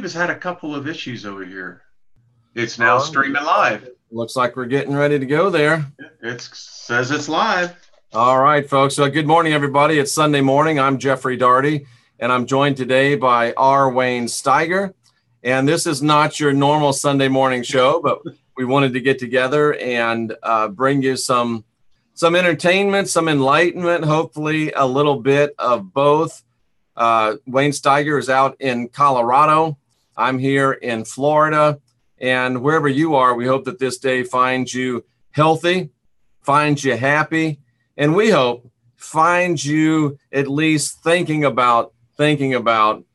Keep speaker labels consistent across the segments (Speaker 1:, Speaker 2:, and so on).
Speaker 1: has had a couple of issues over here. It's now
Speaker 2: Oh,
Speaker 1: streaming live.
Speaker 2: looks like we're getting ready to go there.
Speaker 1: It says it's live.
Speaker 2: All right, folks. So good morning, everybody. It's Sunday morning. I'm Jeffrey Daugherty, and I'm joined today by R. Wayne Steiger. And this is not your normal Sunday morning show, but we wanted to get together and bring you some entertainment, some enlightenment, hopefully a little bit of both. Wayne Steiger is out in Colorado. I'm here in Florida. And wherever you are, we hope that this day finds you healthy, finds you happy, and we hope finds you at least thinking about enlightening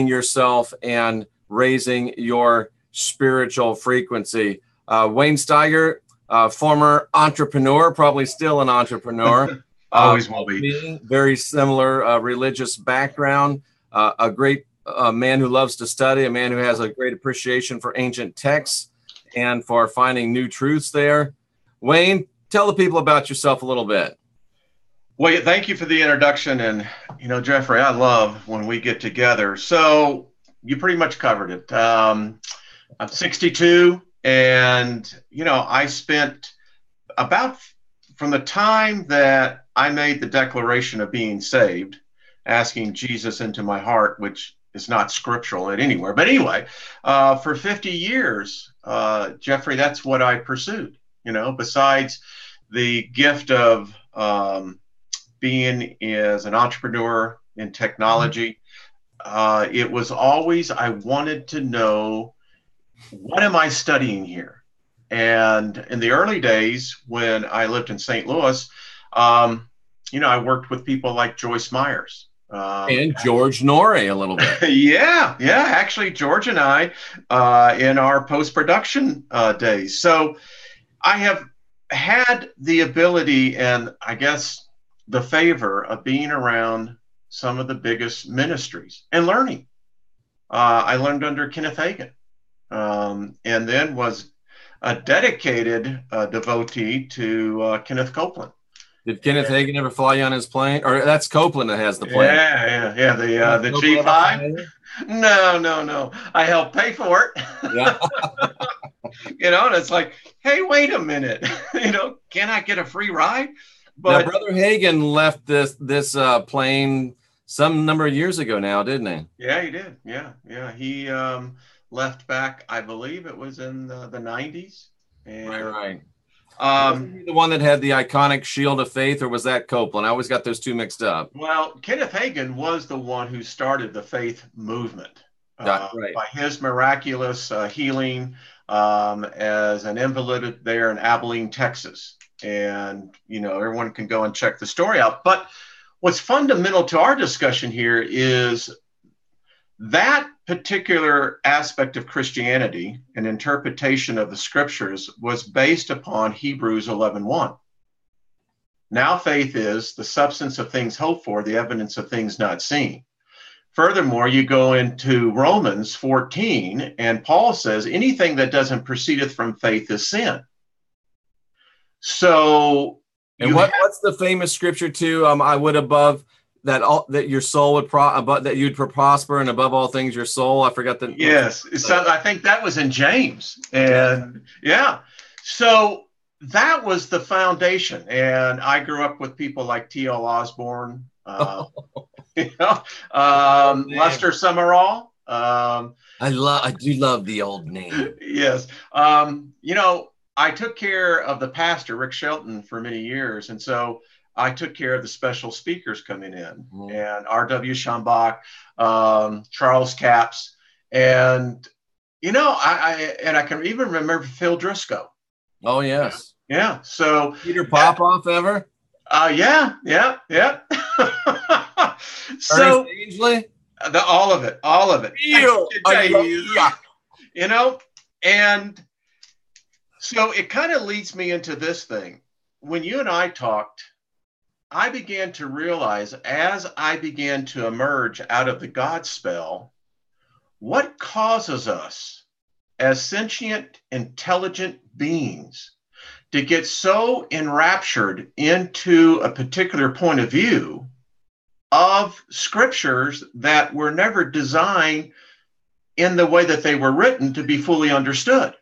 Speaker 2: yourself and raising your spiritual frequency. Wayne Steiger, former entrepreneur, probably still an entrepreneur.
Speaker 1: Always will be.
Speaker 2: Very similar religious background, a great man who loves to study, a man who has a great appreciation for ancient texts and for finding new truths there. Wayne, tell the people about yourself a little bit.
Speaker 1: Well, thank you for the introduction. And, Jeffrey, I love when we get together. So you pretty much covered it. I'm 62, and, I spent about from the time that I made the declaration of being saved, asking Jesus into my heart, which is not scriptural at anywhere. But anyway, for 50 years, Jeffrey, that's what I pursued, besides the gift of being as an entrepreneur in technology. It was always, I wanted to know, what am I studying here? And in the early days when I lived in St. Louis, I worked with people like Joyce Myers.
Speaker 2: And George Norrie a little bit.
Speaker 1: Yeah. Actually, George and I, in our post-production days. So I have had the ability and I guess the favor of being around some of the biggest ministries and learning. I learned under Kenneth Hagin, and then was a dedicated devotee to Kenneth Copeland.
Speaker 2: Did Kenneth Hagin ever fly you on his plane? Or that's Copeland that has the plane.
Speaker 1: Yeah. The G5. No. I helped pay for it.
Speaker 2: Yeah.
Speaker 1: And it's like, hey, wait a minute. Can I get a free ride?
Speaker 2: But now, Brother Hagin left this plane some number of years ago now, didn't he?
Speaker 1: Yeah, he did. Yeah. He left back, I believe it was in the 90s. And,
Speaker 2: right. Was he the one that had the iconic Shield of Faith, or was that Copeland? I always got those two mixed up.
Speaker 1: Well, Kenneth Hagin was the one who started the faith movement
Speaker 2: right.
Speaker 1: by his miraculous healing as an invalid there in Abilene, Texas. And, everyone can go and check the story out. But what's fundamental to our discussion here is that particular aspect of Christianity and interpretation of the scriptures was based upon Hebrews 11:1. Now faith is the substance of things hoped for, the evidence of things not seen. Furthermore, you go into Romans 14, and Paul says anything that doesn't proceedeth from faith is sin. So,
Speaker 2: and what's the famous scripture too? I would above that your soul would that you'd prosper, and above all things your soul. I forgot the.
Speaker 1: Yes, so I think that was in James, and yeah. So that was the foundation, and I grew up with people like T.L. Osborne, Lester Summerall.
Speaker 2: I do love the old name.
Speaker 1: Yes, I took care of the pastor, Rick Shelton, for many years. And so I took care of the special speakers coming in, and R.W. Schambach, Charles Capps. And, I can even remember Phil Driscoll.
Speaker 2: Oh, yes.
Speaker 1: Yeah. So
Speaker 2: Peter Popoff ever?
Speaker 1: Yeah.
Speaker 2: So Ainsley?
Speaker 1: All of it. And so it kind of leads me into this thing. When you and I talked, I began to realize, as I began to emerge out of the God spell, what causes us as sentient, intelligent beings to get so enraptured into a particular point of view of scriptures that were never designed in the way that they were written to be fully understood.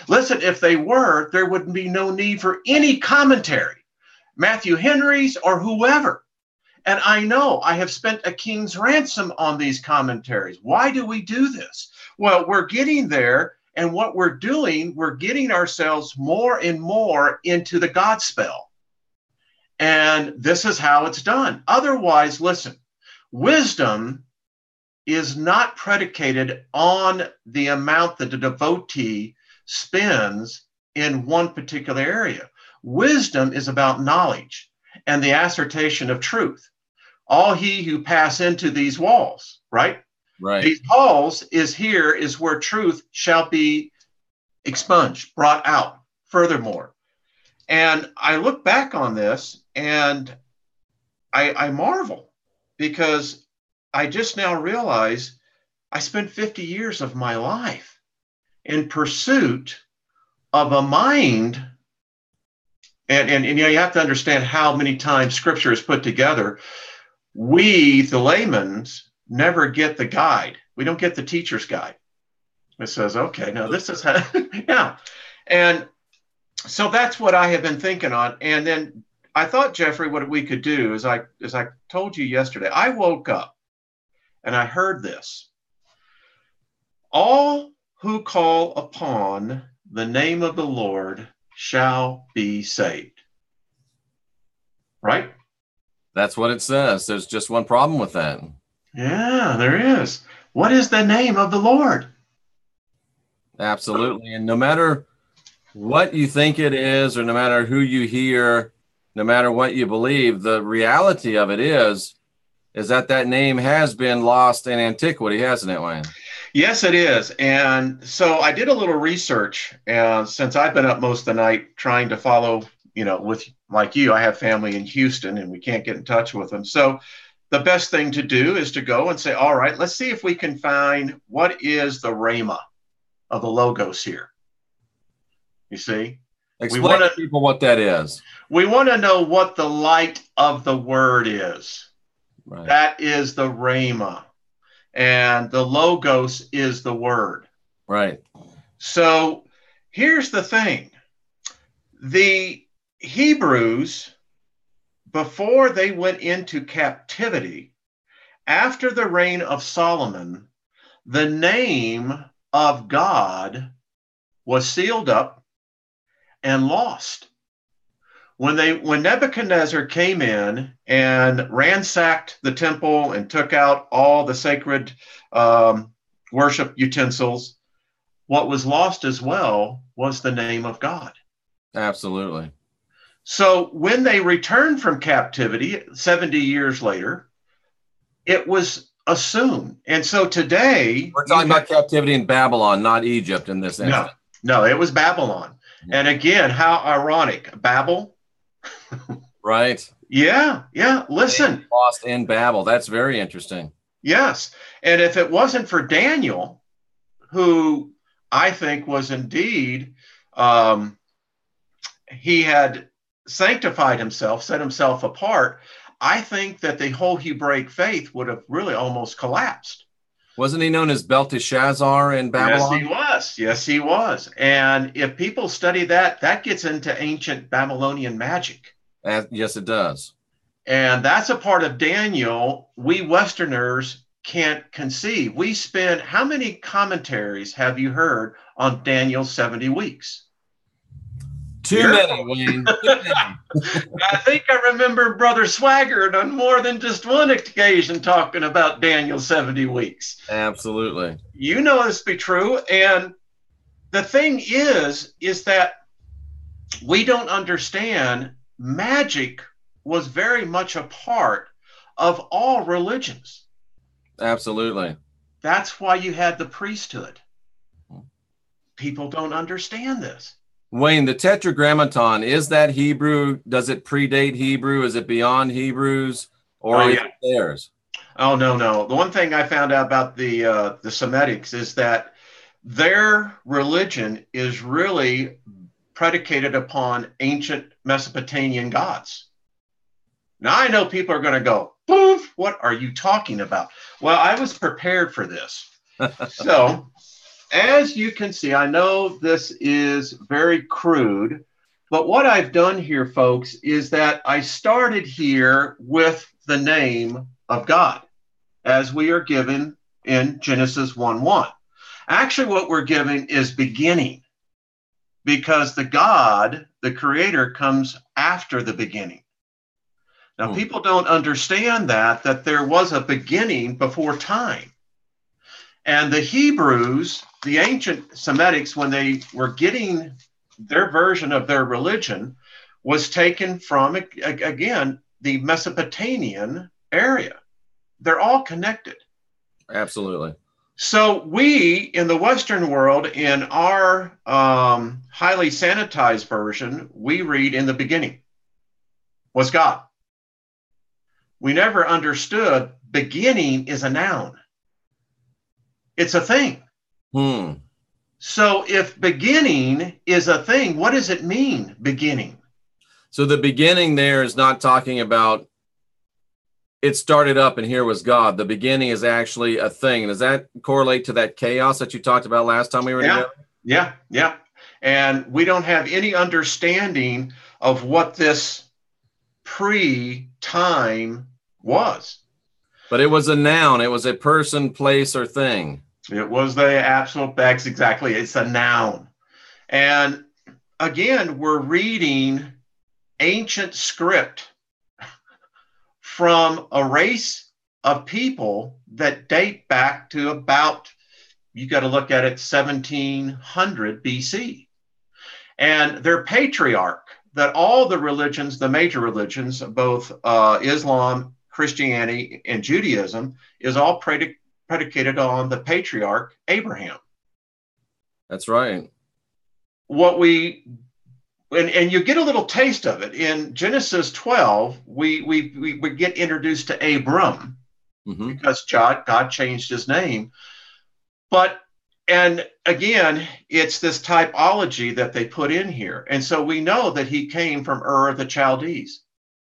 Speaker 1: Listen, if they were, there would be no need for any commentary, Matthew Henry's or whoever. And I know I have spent a king's ransom on these commentaries. Why do we do this? Well, we're getting there, and what we're doing, we're getting ourselves more and more into the God spell. And this is how it's done. Otherwise, listen, wisdom is not predicated on the amount that the devotee spends in one particular area. Wisdom is about knowledge and the assertion of truth. All he who pass into these walls, right?
Speaker 2: Right.
Speaker 1: These halls is where truth shall be expunged, brought out furthermore. And I look back on this and I marvel, because I just now realize I spent 50 years of my life in pursuit of a mind. And you know, you have to understand how many times scripture is put together. We, the laymen, never get the guide. We don't get the teacher's guide. It says, okay, now this is how, yeah. And so that's what I have been thinking on. And then I thought, Jeffrey, what we could do is, as I told you yesterday, I woke up and I heard this. All who call upon the name of the Lord shall be saved. Right?
Speaker 2: That's what it says. There's just one problem with that.
Speaker 1: Yeah, there is. What is the name of the Lord?
Speaker 2: Absolutely. And no matter what you think it is, or no matter who you hear, no matter what you believe, the reality of it is that name has been lost in antiquity, hasn't it, Wayne?
Speaker 1: Yes, it is. And so I did a little research, and since I've been up most of the night trying to follow, you know, with like you, I have family in Houston and we can't get in touch with them. So the best thing to do is to go and say, all right, let's see if we can find what is the rhema of the logos here. You see?
Speaker 2: Explain to people what that is.
Speaker 1: We want to know what the light of the word is.
Speaker 2: Right.
Speaker 1: That is the rhema. And the logos is the word.
Speaker 2: Right.
Speaker 1: So here's the thing. The Hebrews, before they went into captivity, after the reign of Solomon, the name of God was sealed up and lost. When Nebuchadnezzar came in and ransacked the temple and took out all the sacred worship utensils, what was lost as well was the name of God.
Speaker 2: Absolutely.
Speaker 1: So when they returned from captivity 70 years later, it was assumed. And so today...
Speaker 2: We're talking about captivity in Babylon, not Egypt in this instance.
Speaker 1: No, it was Babylon. Mm-hmm. And again, how ironic. Babel...
Speaker 2: Right.
Speaker 1: Yeah. Listen.
Speaker 2: Lost in Babel. That's very interesting.
Speaker 1: Yes. And if it wasn't for Daniel, who I think was indeed, he had sanctified himself, set himself apart, I think that the whole Hebraic faith would have really almost collapsed.
Speaker 2: Wasn't he known as Belteshazzar in Babylon?
Speaker 1: Yes, he was. And if people study that, that gets into ancient Babylonian magic.
Speaker 2: Yes, it does.
Speaker 1: And that's a part of Daniel we Westerners can't conceive. We spend, how many commentaries have you heard on Daniel's 70 weeks?
Speaker 2: Too many, Wayne.
Speaker 1: I think I remember Brother Swaggart on more than just one occasion talking about Daniel's 70 weeks.
Speaker 2: Absolutely.
Speaker 1: You know this to be true. And the thing is that we don't understand magic was very much a part of all religions.
Speaker 2: Absolutely.
Speaker 1: That's why you had the priesthood. People don't understand this.
Speaker 2: Wayne, the Tetragrammaton, is that Hebrew? Does it predate Hebrew? Is it beyond Hebrews? Or is it theirs?
Speaker 1: Oh, no. The one thing I found out about the Semitics is that their religion is really predicated upon ancient Mesopotamian gods. Now, I know people are going to go, poof, what are you talking about? Well, I was prepared for this. So, as you can see, I know this is very crude, but what I've done here, folks, is that I started here with the name of God, as we are given in Genesis 1:1. Actually, what we're given is beginning, because the God, the creator, comes after the beginning. Now, people don't understand that there was a beginning before time. And the Hebrews, the ancient Semitics, when they were getting their version of their religion, was taken from, again, the Mesopotamian area. They're all connected.
Speaker 2: Absolutely.
Speaker 1: So we in the Western world, in our highly sanitized version, we read in the beginning was God. We never understood beginning is a noun. It's a thing. So if beginning is a thing, what does it mean, beginning?
Speaker 2: So the beginning there is not talking about it started up and here was God. The beginning is actually a thing. Does that correlate to that chaos that you talked about last time we were together?
Speaker 1: Yeah. And we don't have any understanding of what this pre-time was.
Speaker 2: But it was a noun. It was a person, place, or thing.
Speaker 1: It was the absolute, that's exactly, it's a noun. And again, we're reading ancient script from a race of people that date back to about, you got to look at it, 1700 BC. And their patriarch, that all the religions, the major religions, both Islam, Christianity, and Judaism, is all predicated on the patriarch Abraham.
Speaker 2: That's right.
Speaker 1: And you get a little taste of it in Genesis 12. We get introduced to Abram, because God changed his name. And again, it's this typology that they put in here. And so we know that he came from Ur of the Chaldees.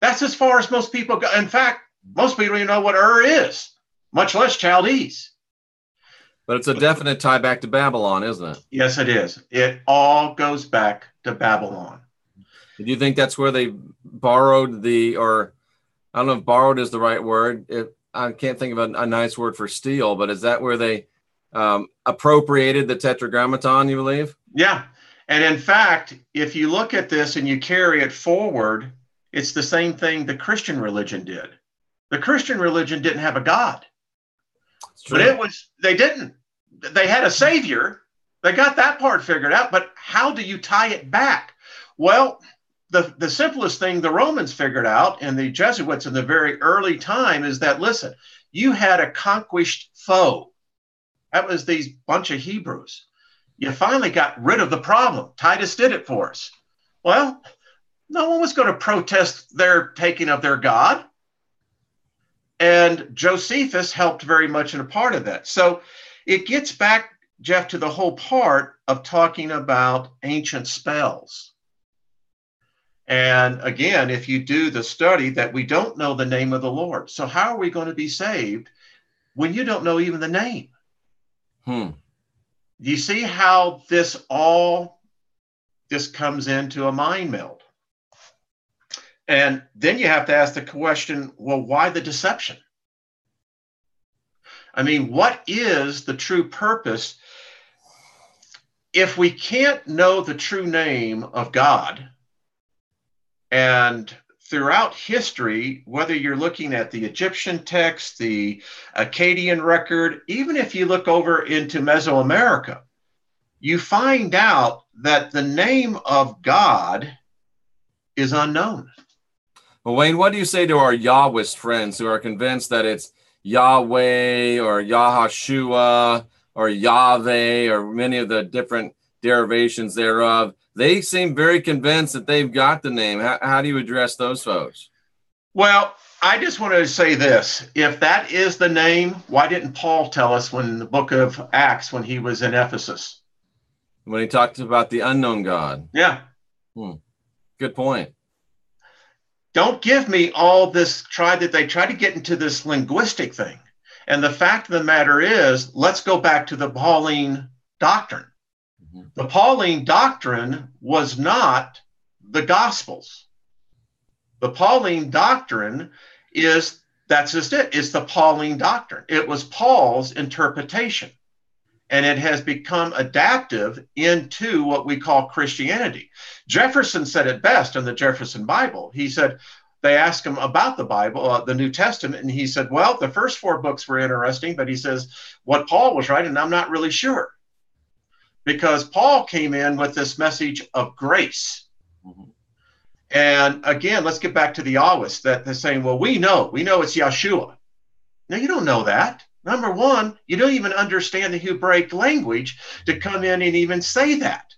Speaker 1: That's as far as most people go. In fact, most people don't even know what Ur is, much less Chaldees.
Speaker 2: But it's a definite tie back to Babylon, isn't it?
Speaker 1: Yes, it is. It all goes back to Babylon.
Speaker 2: Do you think that's where they borrowed or I don't know if borrowed is the right word. I can't think of a nice word for steal, but is that where they appropriated the Tetragrammaton, you believe?
Speaker 1: Yeah. And in fact, if you look at this and you carry it forward, it's the same thing the Christian religion did. The Christian religion didn't have a God. But they didn't. They had a savior. They got that part figured out. But how do you tie it back? Well, the simplest thing the Romans figured out, and the Jesuits in the very early time, is that, listen, you had a conquest foe. That was these bunch of Hebrews. You finally got rid of the problem. Titus did it for us. Well, no one was going to protest their taking of their God. And Josephus helped very much in a part of that. So it gets back, Jeff, to the whole part of talking about ancient spells. And again, if you do the study, that we don't know the name of the Lord. So how are we going to be saved when you don't know even the name? Do you see how this comes into a mind meld? And then you have to ask the question, well, why the deception? I mean, what is the true purpose? If we can't know the true name of God, and throughout history, whether you're looking at the Egyptian text, the Akkadian record, even if you look over into Mesoamerica, you find out that the name of God is unknown.
Speaker 2: Well, Wayne, what do you say to our Yahwist friends who are convinced that it's Yahweh or Yahashua or Yahweh or many of the different derivations thereof? They seem very convinced that they've got the name. How do you address those folks?
Speaker 1: Well, I just want to say this. If that is the name, why didn't Paul tell us when in the book of Acts, when he was in Ephesus?
Speaker 2: When he talked about the unknown God.
Speaker 1: Yeah.
Speaker 2: Good point. Don't
Speaker 1: give me all this they try to get into this linguistic thing. And the fact of the matter is, let's go back to the Pauline doctrine. Mm-hmm. The Pauline doctrine was not the Gospels. The Pauline doctrine that's just it. It's the Pauline doctrine. It was Paul's interpretation. And it has become adaptive into what we call Christianity. Jefferson said it best in the Jefferson Bible. He said, they asked him about the Bible, the New Testament, and he said, well, the first 4 books were interesting, but he says, what Paul was writing, I'm not really sure. Because Paul came in with this message of grace. Mm-hmm. And again, let's get back to the always, that they're saying, well, we know it's Yeshua. No, you don't know that. Number one, you don't even understand the Hebraic language to come in and even say that.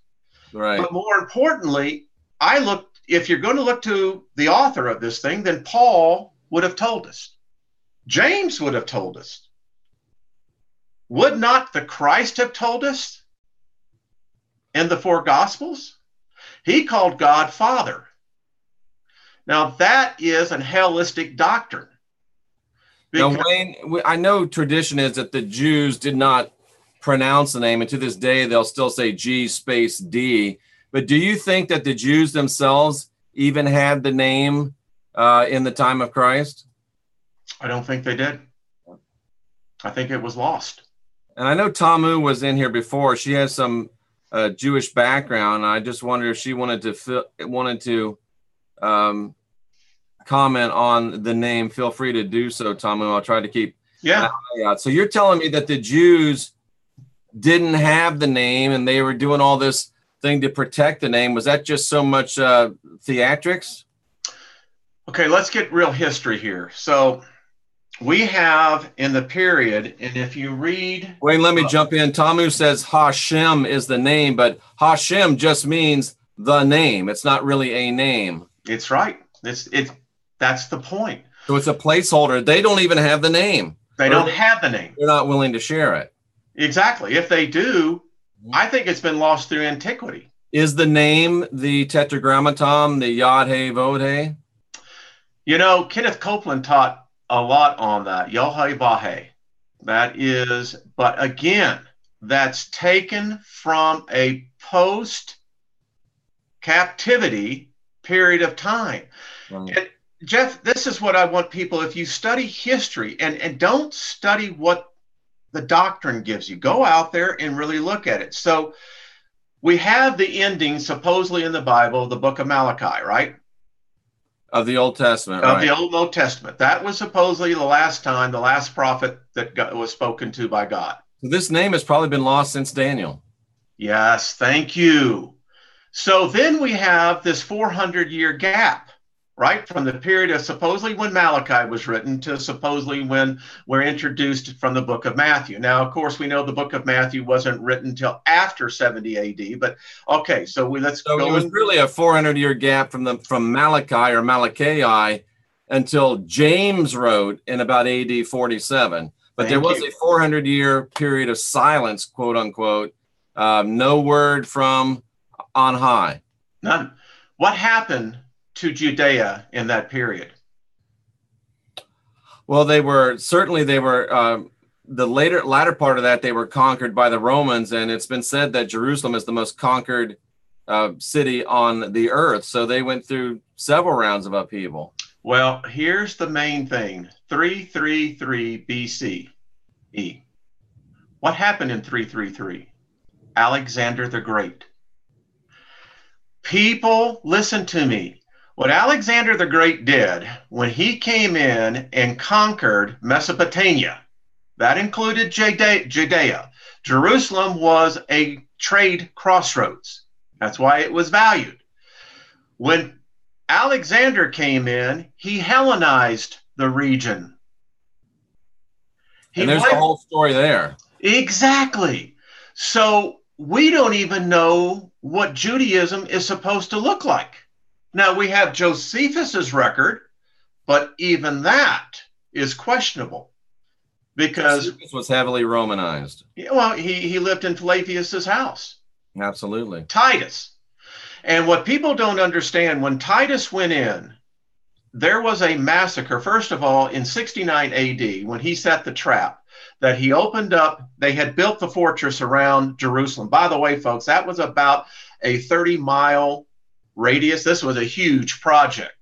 Speaker 2: Right.
Speaker 1: But more importantly, if you're going to look to the author of this thing, then Paul would have told us. James would have told us. Would not the Christ have told us in the 4 Gospels? He called God Father. Now that is an hellistic doctrine.
Speaker 2: Now, Wayne, I know tradition is that the Jews did not pronounce the name, and to this day, they'll still say G space D. But do you think that the Jews themselves even had the name in the time of Christ?
Speaker 1: I don't think they did. I think it was lost.
Speaker 2: And I know Tamu was in here before. She has some Jewish background. I just wonder if she wanted to comment on the name. Feel free to do so, Tamu. I'll try to keep an eye out. So you're telling me that the Jews didn't have the name and they were doing all this thing to protect the name. Was that just so much theatrics?
Speaker 1: Okay, let's get real history here. So we have in the period, and if you read...
Speaker 2: Wayne, let me jump in. Tamu says Hashem is the name, but Hashem just means the name. It's not really a name.
Speaker 1: It's right. That's the point.
Speaker 2: So it's a placeholder. They don't even have the name.
Speaker 1: They don't have the name.
Speaker 2: They're not willing to share it.
Speaker 1: Exactly. If they do, I think it's been lost through antiquity.
Speaker 2: Is the name the Tetragrammaton, the Yod He Vod He?
Speaker 1: You know, Kenneth Copeland taught a lot on that. Yod-Heh Vah-Heh. That is, but again, that's taken from a post-captivity period of time. Right. And Jeff, this is what I want people, if you study history and don't study what the doctrine gives you, go out there and really look at it. So we have the ending supposedly in the Bible, the book of Malachi, right?
Speaker 2: Of the Old Testament,
Speaker 1: Of the Old Testament. That was supposedly the last time, the last prophet that was spoken to by God.
Speaker 2: So this name has probably been lost since Daniel.
Speaker 1: Yes, thank you. So then we have this 400-year gap, right? From the period of supposedly when Malachi was written to supposedly when we're introduced from the book of Matthew. Now, of course, we know the book of Matthew wasn't written until after 70 AD, but okay, so let's go.
Speaker 2: So it was really a 400-year gap from Malachi or Malachi until James wrote in about AD 47. But there was a 400-year period of silence, quote unquote, no word from on high.
Speaker 1: None. What happened to Judea in that period?
Speaker 2: Well, they were the latter part of that, they were conquered by the Romans, and it's been said that Jerusalem is the most conquered city on the earth. So they went through several rounds of upheaval.
Speaker 1: Well, here's the main thing. 333 BCE. What happened in 333? Alexander the Great. People, listen to me. What Alexander the Great did when he came in and conquered Mesopotamia, that included Judea. Jerusalem was a trade crossroads. That's why it was valued. When Alexander came in, he Hellenized the region.
Speaker 2: And there's a whole story there.
Speaker 1: Exactly. So we don't even know what Judaism is supposed to look like. Now, we have Josephus's record, but even that is questionable because
Speaker 2: Josephus was heavily Romanized.
Speaker 1: Well, he lived in Flavius's house.
Speaker 2: Absolutely.
Speaker 1: Titus. And what people don't understand, when Titus went in, there was a massacre. First of all, in 69 AD, when he set the trap, that he opened up. They had built the fortress around Jerusalem. By the way, folks, that was about a 30-mile radius. This was a huge project.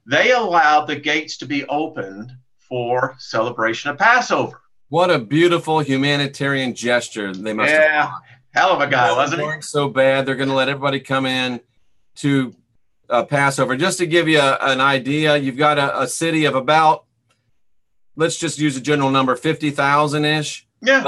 Speaker 1: They allowed the gates to be opened for celebration of Passover.
Speaker 2: What a beautiful humanitarian gesture they must have.
Speaker 1: Yeah, hell of a guy, wasn't he?
Speaker 2: So bad, they're going to let everybody come in to Passover. Just to give you an idea, you've got a city of about, let's just use a general number, 50,000-ish.
Speaker 1: Yeah.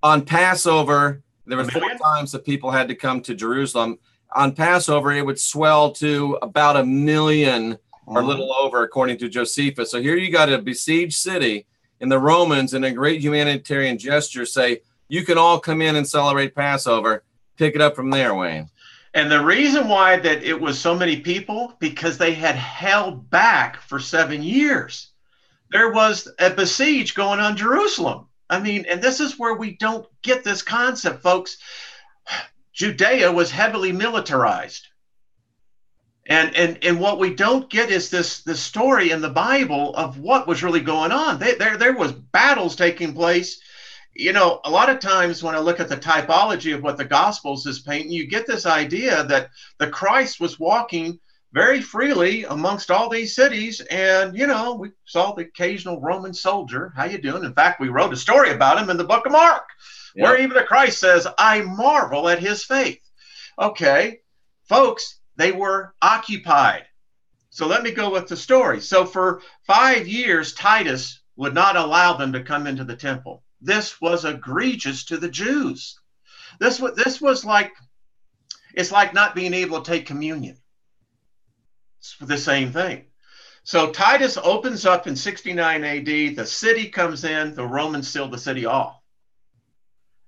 Speaker 2: On Passover, there were 4 times that people had to come to Jerusalem. On Passover, it would swell to about 1 million or a little over, according to Josephus. So here you got a besieged city, and the Romans, in a great humanitarian gesture, say, you can all come in and celebrate Passover. Pick it up from there, Wayne.
Speaker 1: And the reason why that it was so many people, because they had held back for 7 years. There was a besiege going on Jerusalem. I mean, and this is where we don't get this concept, folks. Judea was heavily militarized. And what we don't get is this story in the Bible of what was really going on. There was battles taking place. You know, a lot of times when I look at the typology of what the Gospels is painting, you get this idea that the Christ was walking very freely amongst all these cities. And, you know, we saw the occasional Roman soldier. How you doing? In fact, we wrote a story about him in the book of Mark, where even the Christ says, I marvel at his faith. Okay, folks, they were occupied. So let me go with the story. So for 5 years, Titus would not allow them to come into the temple. This was egregious to the Jews. This was like, it's like not being able to take communion. It's the same thing. So Titus opens up in 69 AD. The city comes in. The Romans seal the city off.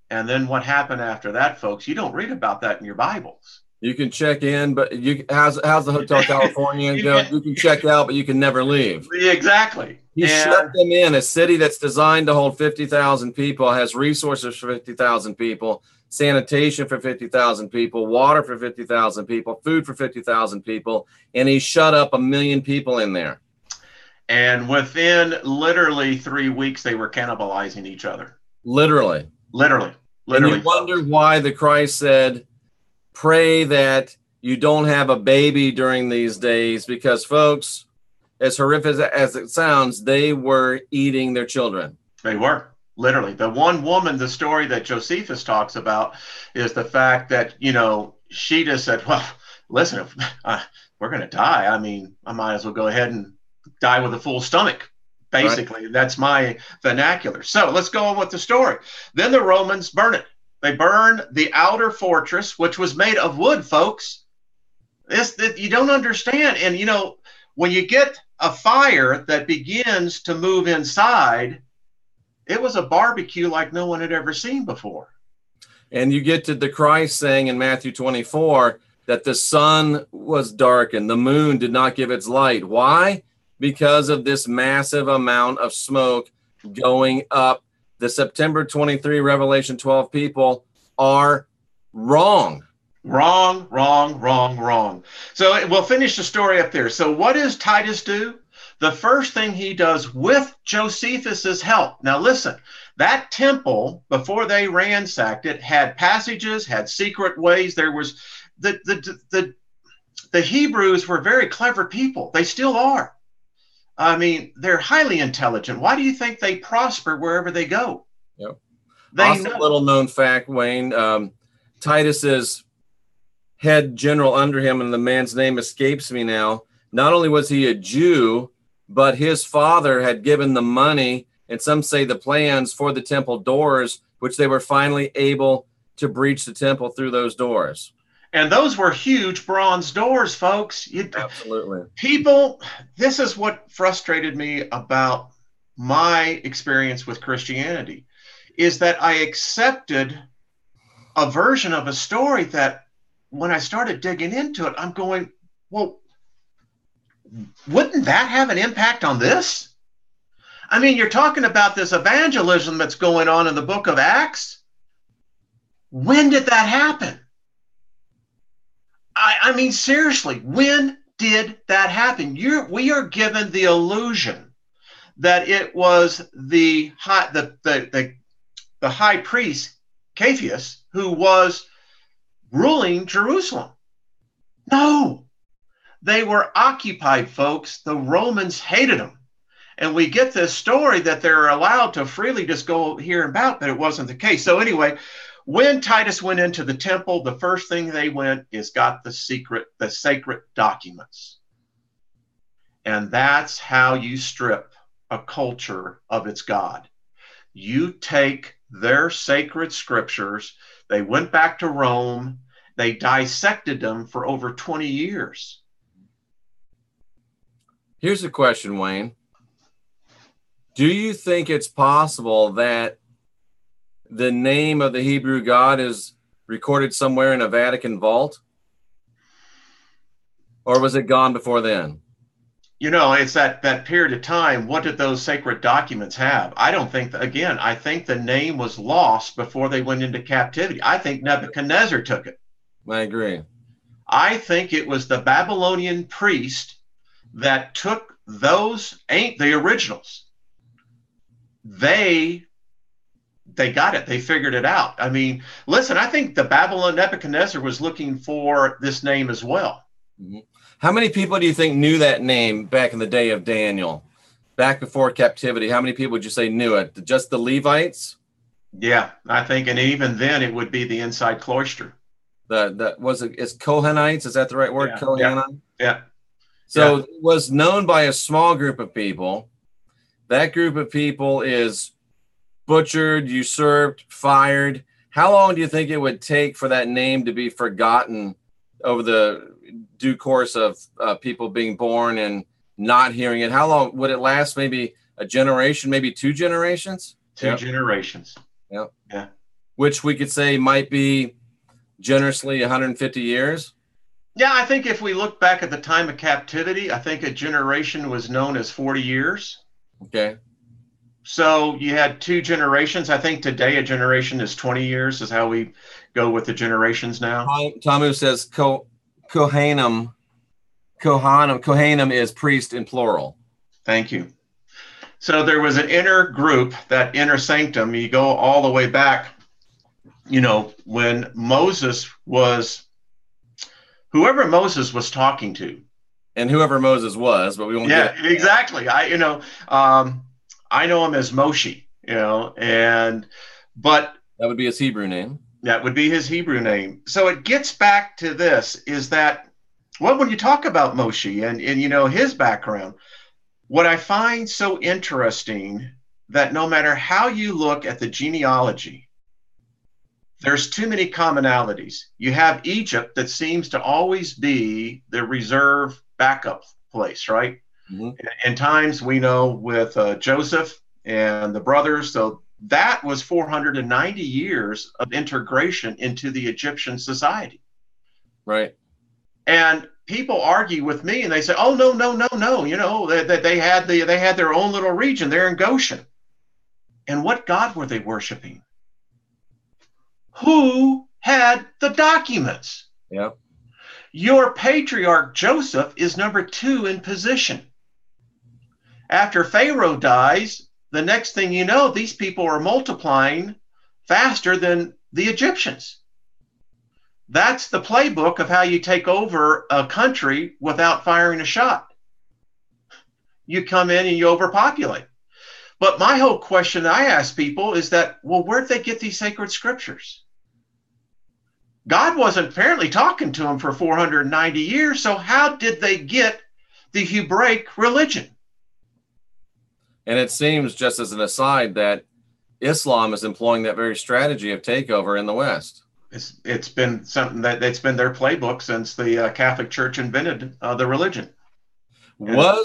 Speaker 1: And then what happened after that, folks? You don't read about that in your Bibles.
Speaker 2: You can check in, but how's the Hotel California? You can check out, but you can never leave.
Speaker 1: Exactly.
Speaker 2: He shut them in. A city that's designed to hold 50,000 people, has resources for 50,000 people, sanitation for 50,000 people, water for 50,000 people, food for 50,000 people, and he shut up 1 million people in there.
Speaker 1: And within literally 3 weeks, they were cannibalizing each other.
Speaker 2: Literally.
Speaker 1: And
Speaker 2: you wonder why the Christ said, pray that you don't have a baby during these days, because, folks, as horrific as it sounds, they were eating their children.
Speaker 1: They were, literally. The one woman, the story that Josephus talks about is the fact that, you know, she just said, well, listen, if we're going to die, I mean, I might as well go ahead and die with a full stomach. Basically, right. That's my vernacular. So let's go on with the story. Then the Romans burn it. They burn the outer fortress, which was made of wood, folks. You don't understand. And, you know, when you get a fire that begins to move inside, it was a barbecue like no one had ever seen before.
Speaker 2: And you get to the Christ saying in Matthew 24 that the sun was darkened, the moon did not give its light. Why? Because of this massive amount of smoke going up. The September 23 Revelation 12 people are wrong.
Speaker 1: Wrong. So we'll finish the story up there. So what does Titus do? The first thing he does with Josephus's help. Now listen, that temple, before they ransacked it, had passages, had secret ways. There was the Hebrews were very clever people. They still are. I mean, they're highly intelligent. Why do you think they prosper wherever they go?
Speaker 2: Yep. Also, little known fact, Wayne, Titus's head general under him, and the man's name escapes me now. Not only was he a Jew, but his father had given the money, and some say the plans for the temple doors, which they were finally able to breach the temple through those doors.
Speaker 1: And those were huge bronze doors, folks.
Speaker 2: Absolutely.
Speaker 1: People, this is what frustrated me about my experience with Christianity, is that I accepted a version of a story that when I started digging into it, I'm going, well, wouldn't that have an impact on this? I mean, you're talking about this evangelism that's going on in the book of Acts. When did that happen? I mean, seriously, when did that happen? We are given the illusion that it was the high priest Capheus who was ruling Jerusalem. No, they were occupied, folks. The Romans hated them. And we get this story that they're allowed to freely just go here and about, but it wasn't the case. So anyway, when Titus went into the temple, the first thing they went is got the sacred documents. And that's how you strip a culture of its God. You take their sacred scriptures, they went back to Rome, they dissected them for over 20 years.
Speaker 2: Here's a question, Wayne. Do you think it's possible that the name of the Hebrew God is recorded somewhere in a Vatican vault? Or was it gone before then?
Speaker 1: You know, it's that period of time. What did those sacred documents have? I don't think, again, I think the name was lost before they went into captivity. I think Nebuchadnezzar took it.
Speaker 2: I agree.
Speaker 1: I think it was the Babylonian priest that took those, ain't the originals. They got it. They figured it out. I mean, listen, I think the Nebuchadnezzar was looking for this name as well.
Speaker 2: Mm-hmm. How many people do you think knew that name back in the day of Daniel, back before captivity? How many people would you say knew it? Just the Levites?
Speaker 1: Yeah, I think, and even then it would be the inside cloister.
Speaker 2: It's Kohenites? Is that the right word?
Speaker 1: Yeah,
Speaker 2: Kohanite?
Speaker 1: Yeah.
Speaker 2: So it was known by a small group of people. That group of people is butchered, usurped, fired. How long do you think it would take for that name to be forgotten over the due course of people being born and not hearing it? How long would it last? Maybe a generation, maybe 2 generations?
Speaker 1: Two generations.
Speaker 2: Yep.
Speaker 1: Yeah.
Speaker 2: Which we could say might be generously 150 years.
Speaker 1: Yeah, I think if we look back at the time of captivity, I think a generation was known as 40 years.
Speaker 2: Okay.
Speaker 1: So you had 2 generations. I think today a generation is 20 years is how we go with the generations now.
Speaker 2: Tamu says Kohanim is priest in plural.
Speaker 1: Thank you. So there was an inner group, that inner sanctum. You go all the way back, you know, when whoever Moses was talking to.
Speaker 2: And whoever Moses was, but we won't get it.
Speaker 1: Exactly. I know him as Moshe, you know, but
Speaker 2: that would be his Hebrew name.
Speaker 1: That would be his Hebrew name. So it gets back to this, is that, well, when you talk about Moshe and you know, his background, what I find so interesting that no matter how you look at the genealogy, there's too many commonalities. You have Egypt that seems to always be the reserve backup place, right? Mm-hmm. In times we know with Joseph and the brothers, so that was 490 years of integration into the Egyptian society.
Speaker 2: Right.
Speaker 1: And people argue with me and they say, oh, no. You know, they had their own little region there in Goshen. And what God were they worshiping? Who had the documents?
Speaker 2: Yeah.
Speaker 1: Your patriarch Joseph is number 2 in position. After Pharaoh dies, the next thing you know, these people are multiplying faster than the Egyptians. That's the playbook of how you take over a country without firing a shot. You come in and you overpopulate. But my whole question I ask people is that, well, where'd they get these sacred scriptures? God wasn't apparently talking to them for 490 years, so how did they get the Hebraic religion?
Speaker 2: And it seems, just as an aside, that Islam is employing that very strategy of takeover in the West.
Speaker 1: It's been something it's been their playbook since the Catholic Church invented the religion.
Speaker 2: Were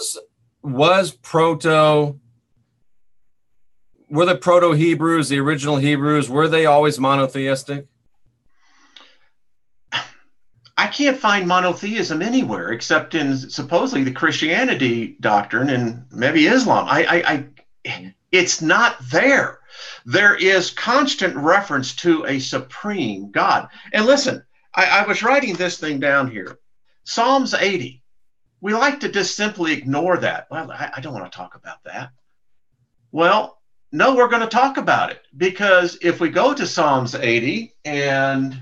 Speaker 2: the Proto-Hebrews, the original Hebrews, were they always monotheistic?
Speaker 1: I can't find monotheism anywhere except in supposedly the Christianity doctrine and maybe Islam. It's not there. There is constant reference to a supreme God. And listen, I was writing this thing down here. Psalms 80. We like to just simply ignore that. Well, I don't want to talk about that. Well, no, we're going to talk about it, because if we go to Psalms 80, and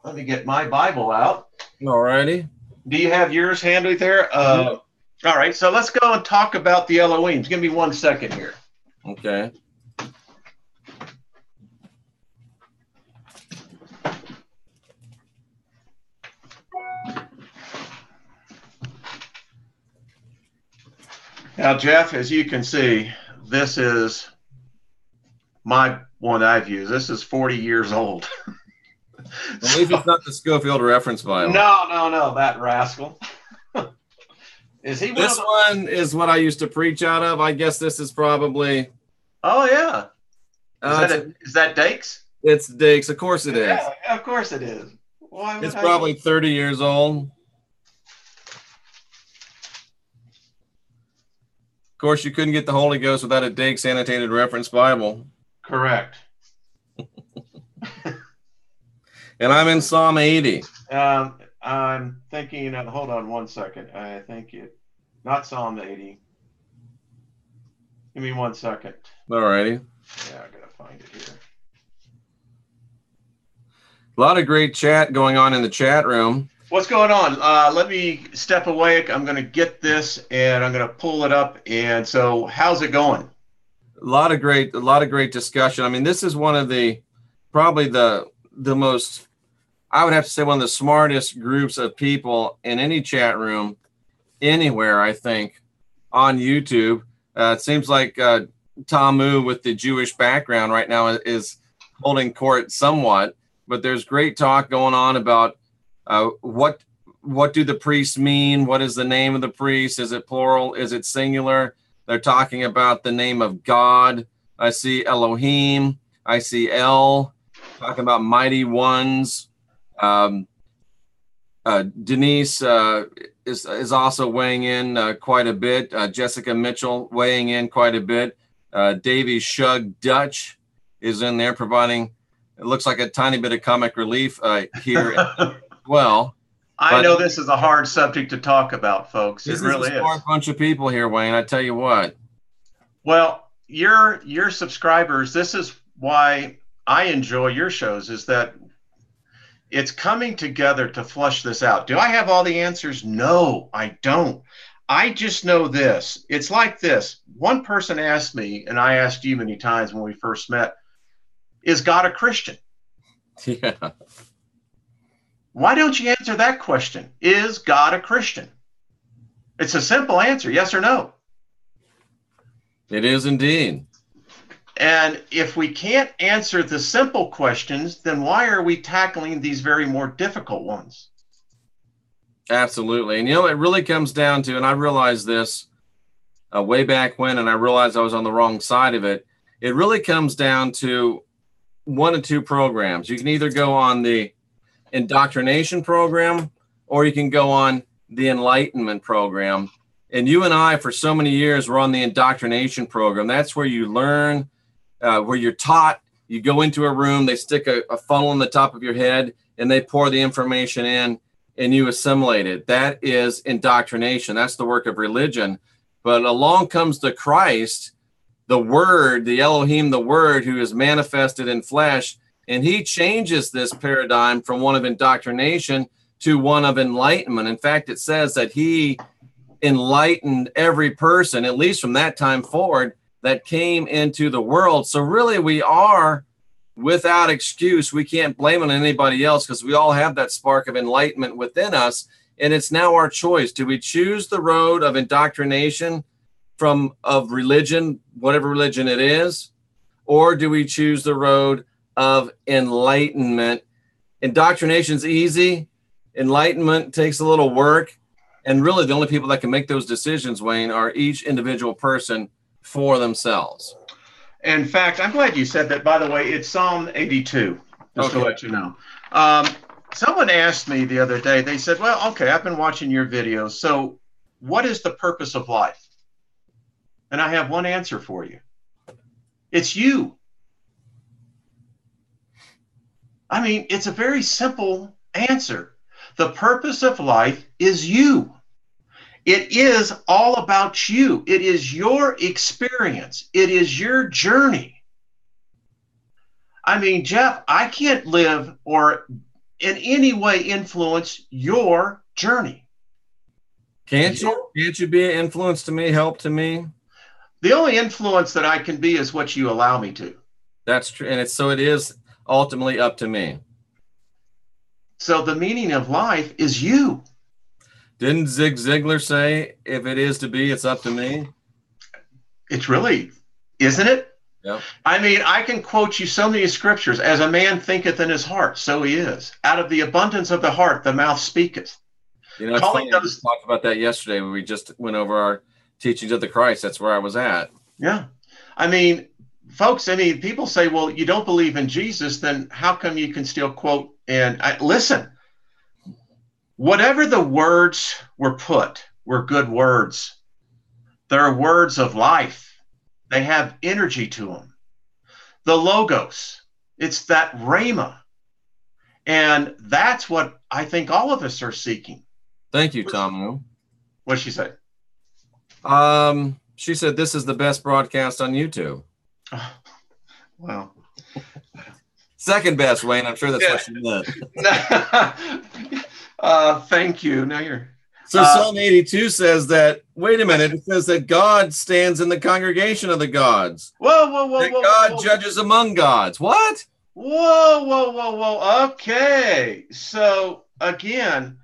Speaker 1: let me get my Bible out.
Speaker 2: All righty.
Speaker 1: Do you have yours handy there? All right, so let's go and talk about the Elohims. Give me 1 second here.
Speaker 2: Okay.
Speaker 1: Now, Jeff, as you can see, this is my one I've used. This is 40 years old.
Speaker 2: At least it's not the Schofield Reference Bible.
Speaker 1: No, that rascal. Is he?
Speaker 2: This one is what I used to preach out of. I guess this is probably.
Speaker 1: Oh yeah. Is that Dakes?
Speaker 2: It's Dakes. Of course it is.
Speaker 1: Yeah, of course it is.
Speaker 2: It's probably 30 years old. Of course, you couldn't get the Holy Ghost without a Dakes Annotated Reference Bible.
Speaker 1: Correct.
Speaker 2: And I'm in Psalm 80.
Speaker 1: I'm thinking, hold on 1 second. I think not Psalm 80. Give me 1 second.
Speaker 2: All righty.
Speaker 1: Yeah, I gotta find it here.
Speaker 2: A lot of great chat going on in the chat room.
Speaker 1: What's going on? Let me step away. I'm going to get this and I'm going to pull it up. And so, how's it going?
Speaker 2: A lot of great discussion. I mean, this is one of probably the most, I would have to say, one of the smartest groups of people in any chat room anywhere, I think, on YouTube. It seems like Tamu with the Jewish background right now is holding court somewhat, but there's great talk going on about what do the priests mean? What is the name of the priest? Is it plural? Is it singular? They're talking about the name of God. I see Elohim. I see El, talking about mighty ones. Denise is also weighing in quite a bit. Jessica Mitchell weighing in quite a bit. Davy Shug Dutch is in there providing, it looks like a tiny bit of comic relief here. Well,
Speaker 1: I know this is a hard subject to talk about, folks. It really is.
Speaker 2: This is a smart bunch of people here, Wayne. I tell you what.
Speaker 1: Well, your subscribers, this is why I enjoy your shows, is that it's coming together to flush this out. Do I have all the answers? No, I don't. I just know this. It's like this. One person asked me, and I asked you many times when we first met, is God a Christian?
Speaker 2: Yeah.
Speaker 1: Why don't you answer that question? Is God a Christian? It's a simple answer, yes or no.
Speaker 2: It is indeed.
Speaker 1: And if we can't answer the simple questions, then why are we tackling these very more difficult ones?
Speaker 2: Absolutely. And, it really comes down to, and I realized this way back when, and I realized I was on the wrong side of it. It really comes down to one of two programs. You can either go on the indoctrination program, or you can go on the enlightenment program. And you and I, for so many years, were on the indoctrination program. That's where you learn, where you're taught. You go into a room, they stick a funnel on the top of your head, and they pour the information in, and you assimilate it. That is indoctrination. That's the work of religion. But along comes the Christ, the Word, the Elohim, the Word, who is manifested in flesh. And he changes this paradigm from one of indoctrination to one of enlightenment. In fact, it says that he enlightened every person, at least from that time forward, that came into the world. So really, we are without excuse. We can't blame it on anybody else, because we all have that spark of enlightenment within us. And it's now our choice. Do we choose the road of indoctrination of religion, whatever religion it is, or do we choose the road of enlightenment? Indoctrination's easy. Enlightenment takes a little work. And really, the only people that can make those decisions, Wayne, are each individual person for themselves.
Speaker 1: In fact, I'm glad you said that. By the way, it's Psalm 82, just to let you know. Someone asked me the other day, they said, well, okay, I've been watching your videos. So what is the purpose of life? And I have one answer for you. It's you. I mean, it's a very simple answer. The purpose of life is you. It is all about you. It is your experience. It is your journey. I mean, Jeff, I can't live or in any way influence your journey.
Speaker 2: Can't you? Can't you be an influence to me, help to me?
Speaker 1: The only influence that I can be is what you allow me to.
Speaker 2: That's true. And it is ultimately up to me.
Speaker 1: So the meaning of life is you.
Speaker 2: Didn't Zig Ziglar say, if it is to be, it's up to me?
Speaker 1: It's really, isn't it?
Speaker 2: Yeah.
Speaker 1: I mean, I can quote you so many scriptures. As a man thinketh in his heart, so he is. Out of the abundance of the heart, the mouth speaketh.
Speaker 2: You know, it's funny, we talked about that yesterday when we just went over our teachings of the Christ. That's where I was at.
Speaker 1: Yeah. I mean, folks, people say, well, you don't believe in Jesus, then how come you can still quote? And listen, whatever the words were put were good words. They're words of life. They have energy to them. The logos, it's that rhema. And that's what I think all of us are seeking.
Speaker 2: Thank you, Tom.
Speaker 1: What'd she say?
Speaker 2: She said this is the best broadcast on YouTube.
Speaker 1: Oh, wow.
Speaker 2: Second best, Wayne. I'm sure that's what she meant.
Speaker 1: Thank you. Now you're.
Speaker 2: So Psalm 82 says that, wait a minute, it says that God stands in the congregation of the gods.
Speaker 1: Whoa.
Speaker 2: God judges among gods. What?
Speaker 1: Whoa. Okay. So again,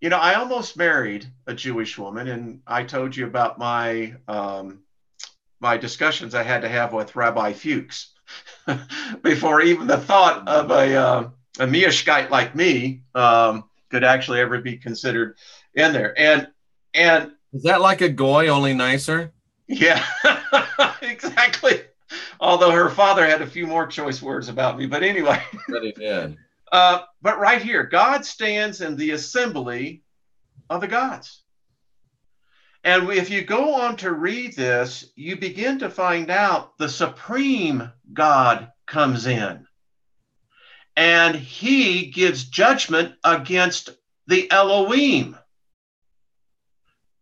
Speaker 1: I almost married a Jewish woman, and I told you about my my discussions I had to have with Rabbi Fuchs before even the thought of a Miashkite like me could actually ever be considered in there. And
Speaker 2: is that like a goy, only nicer?
Speaker 1: Yeah, exactly. Although her father had a few more choice words about me, but anyway.
Speaker 2: But he did.
Speaker 1: But right here, God stands in the assembly of the gods. And if you go on to read this, you begin to find out the supreme God comes in. And he gives judgment against the Elohim.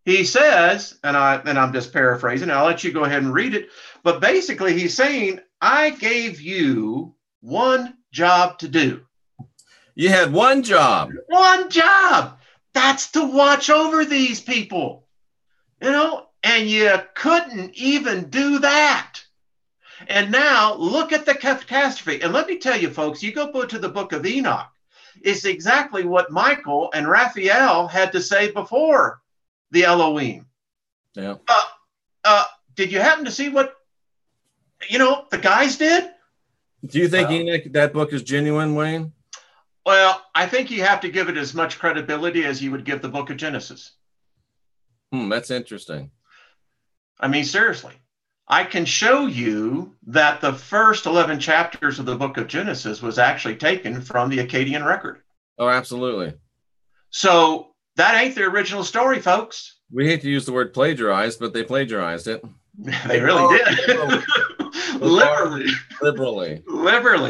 Speaker 1: He says, and I'm just paraphrasing, I'll let you go ahead and read it, but basically he's saying, I gave you one job to do.
Speaker 2: You had one job.
Speaker 1: One job. That's to watch over these people. And you couldn't even do that. And now look at the catastrophe. And let me tell you, folks, you go to the book of Enoch. It's exactly what Michael and Raphael had to say before the Elohim.
Speaker 2: Yeah.
Speaker 1: Did you happen to see what, the guys did?
Speaker 2: Do you think Enoch, that book is genuine, Wayne?
Speaker 1: Well, I think you have to give it as much credibility as you would give the book of Genesis.
Speaker 2: That's interesting.
Speaker 1: I mean, seriously. I can show you that the first 11 chapters of the book of Genesis was actually taken from the Akkadian record.
Speaker 2: Oh, absolutely.
Speaker 1: So that ain't the original story, folks.
Speaker 2: We hate to use the word plagiarized, but they plagiarized it.
Speaker 1: They really did. Liberally.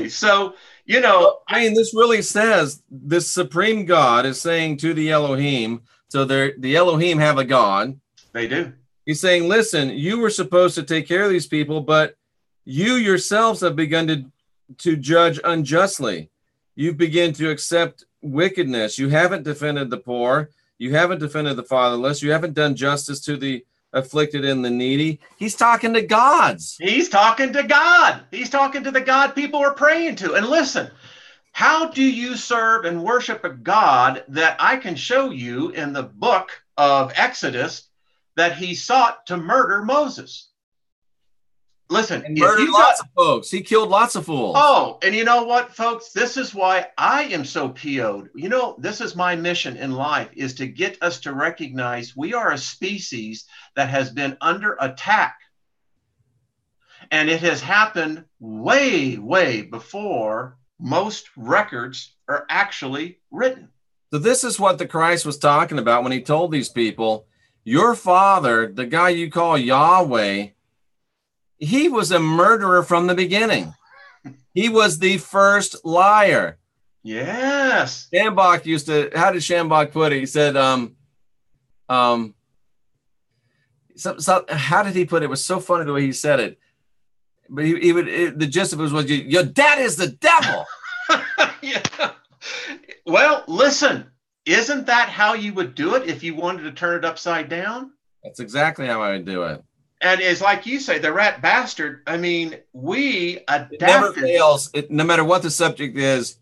Speaker 1: So,
Speaker 2: I mean, this really says this supreme God is saying to the Elohim, so the Elohim have a God.
Speaker 1: They do.
Speaker 2: He's saying, listen, you were supposed to take care of these people, but you yourselves have begun to judge unjustly. You've begun to accept wickedness. You haven't defended the poor. You haven't defended the fatherless. You haven't done justice to the afflicted and the needy. He's talking to gods.
Speaker 1: He's talking to God. He's talking to the God people are praying to. And listen, how do you serve and worship a God that I can show you in the book of Exodus that he sought to murder Moses? Listen,
Speaker 2: and murdered lots of folks. He killed lots of fools.
Speaker 1: Oh, and you know what, folks? This is why I am so PO'd. This is my mission in life, is to get us to recognize we are a species that has been under attack. And it has happened way, way before most records are actually written.
Speaker 2: So this is what the Christ was talking about when he told these people, your father, the guy you call Yahweh, he was a murderer from the beginning. He was the first liar.
Speaker 1: Yes.
Speaker 2: Shambach how did Shambach put it? He said, Um, so how did he put it? It was so funny the way he said it. But he would, the gist of it was your dad is the devil.
Speaker 1: Yeah. Well, listen, isn't that how you would do it if you wanted to turn it upside down?
Speaker 2: That's exactly how I would do it.
Speaker 1: And it's like you say, the rat bastard. I mean, we adapted.
Speaker 2: It never fails. No matter what the subject is,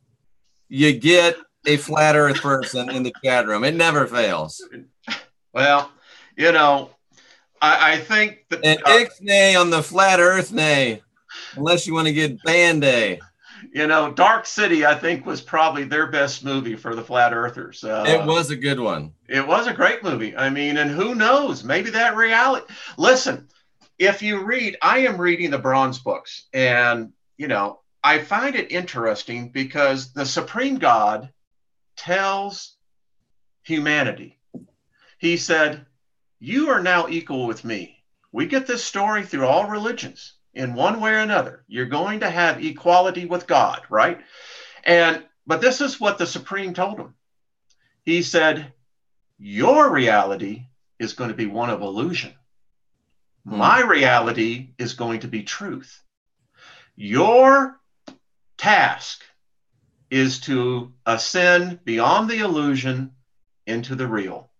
Speaker 2: you get a flat earth person in the chat room. It never fails.
Speaker 1: Well, I think that
Speaker 2: an ixnay on the flat earth nay, unless you want to get Band-Aid.
Speaker 1: Dark City, I think, was probably their best movie for the flat earthers.
Speaker 2: It was a good one.
Speaker 1: It was a great movie. I mean, and who knows, maybe that reality. Listen, if you read, I am reading the Bronze books, and, I find it interesting because the Supreme God tells humanity, he said, you are now equal with me. We get this story through all religions. In one way or another, you're going to have equality with God, right? But this is what the Supreme told him. He said, your reality is going to be one of illusion. My reality is going to be truth. Your task is to ascend beyond the illusion into the real.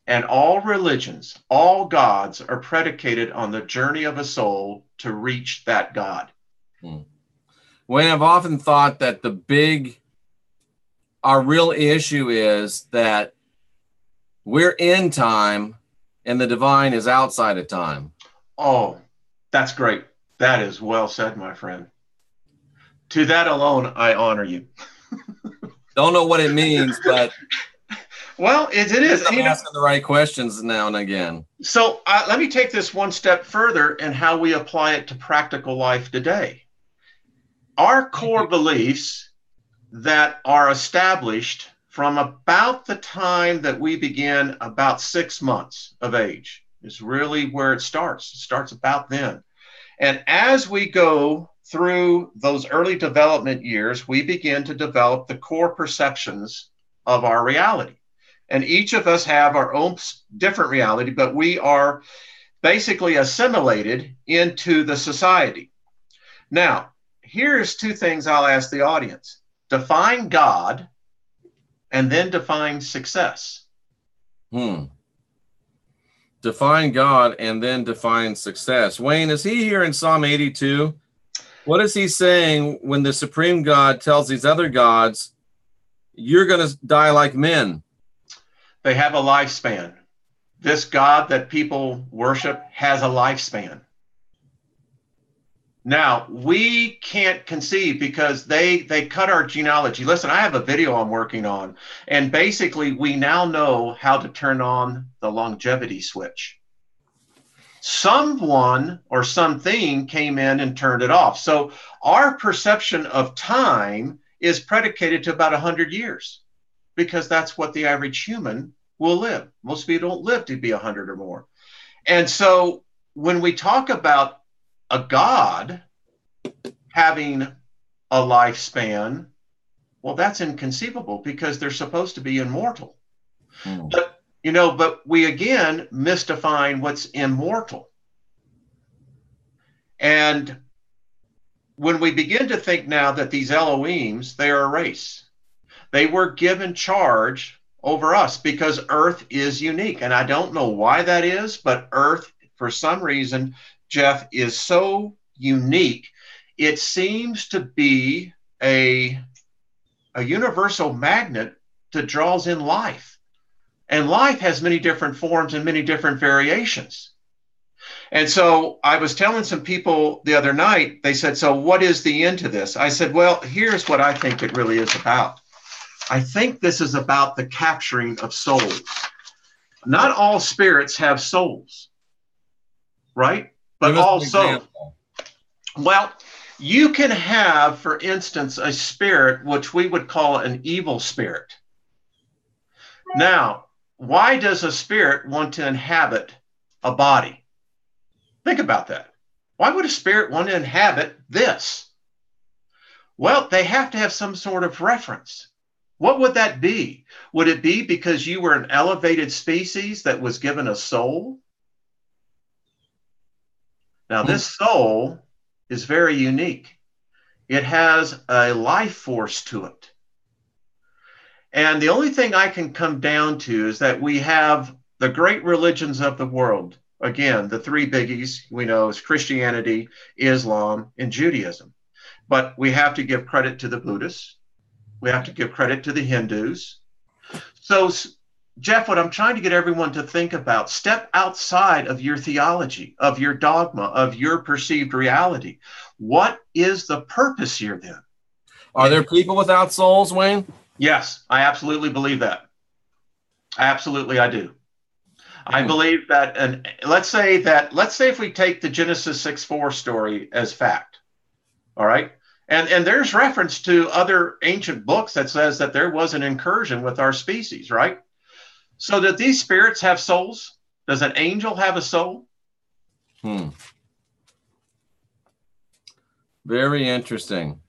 Speaker 1: And all religions, all gods are predicated on the journey of a soul to reach that God.
Speaker 2: Wayne, I've often thought that our real issue is that we're in time and the divine is outside of time.
Speaker 1: Oh, that's great. That is well said, my friend. To that alone, I honor you.
Speaker 2: Don't know what it means, but...
Speaker 1: Well, it is.
Speaker 2: I'm asking the right questions now and again.
Speaker 1: So let me take this one step further and how we apply it to practical life today. Our core beliefs that are established from about the time that we begin about 6 months of age is really where it starts. It starts about then. And as we go through those early development years, we begin to develop the core perceptions of our reality. And each of us have our own different reality, but we are basically assimilated into the society. Now, here's two things I'll ask the audience. Define God and then define success.
Speaker 2: Define God and then define success. Wayne, is he here in Psalm 82? What is he saying when the Supreme God tells these other gods, you're going to die like men?
Speaker 1: They have a lifespan. This God that people worship has a lifespan. Now, we can't conceive because they cut our genealogy. Listen, I have a video I'm working on, and basically we now know how to turn on the longevity switch. Someone or something came in and turned it off. So our perception of time is predicated to about 100 years because that's what the average human will live. Most people don't live to be 100 or more. And so when we talk about a God having a lifespan, well, that's inconceivable because they're supposed to be immortal. But we again misdefine what's immortal. And when we begin to think now that these Elohims, they are a race, they were given charge over us because Earth is unique. And I don't know why that is, but Earth, for some reason, Jeff, is so unique. It seems to be a universal magnet that draws in life. And life has many different forms and many different variations. And so I was telling some people the other night, they said, so what is the end to this? I said, well, here's what I think it really is about. I think this is about the capturing of souls. Not all spirits have souls, right? But also, well, you can have, for instance, a spirit, which we would call an evil spirit. Now, why does a spirit want to inhabit a body? Think about that. Why would a spirit want to inhabit this? Well, they have to have some sort of reference. What would that be? Would it be because you were an elevated species that was given a soul? Now,
Speaker 2: Hmm.
Speaker 1: this soul is very unique. It has a life force to it. And the only thing I can come down to is that we have the great religions of the world. Again, the three biggies we know is Christianity, Islam, and Judaism. But we have to give credit to the Buddhists. We have to give credit to the Hindus. So, Jeff, what I'm trying to get everyone to think about, step outside of your theology, of your dogma, of your perceived reality. What is the purpose here then?
Speaker 2: Are there people without souls, Wayne?
Speaker 1: Yes, I absolutely believe that. Absolutely, I do. I believe that, and let's say if we take the Genesis 6:4 story as fact, all right? And there's reference to other ancient books that says that there was an incursion with our species, right? So do these spirits have souls? Does an angel have a soul?
Speaker 2: Very interesting.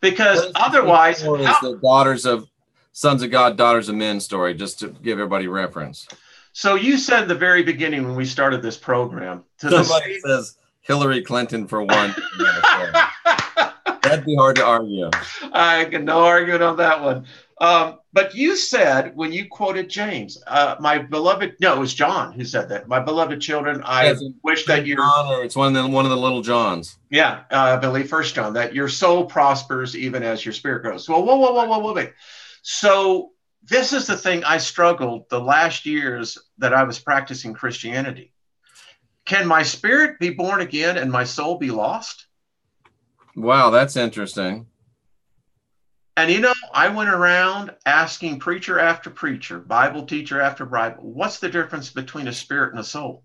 Speaker 1: Because otherwise,
Speaker 2: it's the sons of God, daughters of men story, just to give everybody reference.
Speaker 1: So you said at the very beginning when we started this program.
Speaker 2: Somebody says Hillary Clinton for one. That'd be hard to argue.
Speaker 1: I can no argument on that one. But you said when you quoted James, my beloved, no, it was John who said that. My beloved children, I wish that you.
Speaker 2: It's one of the little Johns.
Speaker 1: Yeah, I believe First John, that your soul prospers even as your spirit grows. Well, whoa, wait. So this is the thing I struggled the last years that I was practicing Christianity. Can my spirit be born again and my soul be lost?
Speaker 2: Wow, that's interesting.
Speaker 1: And you know, I went around asking preacher after preacher, Bible teacher after Bible, what's the difference between a spirit and a soul?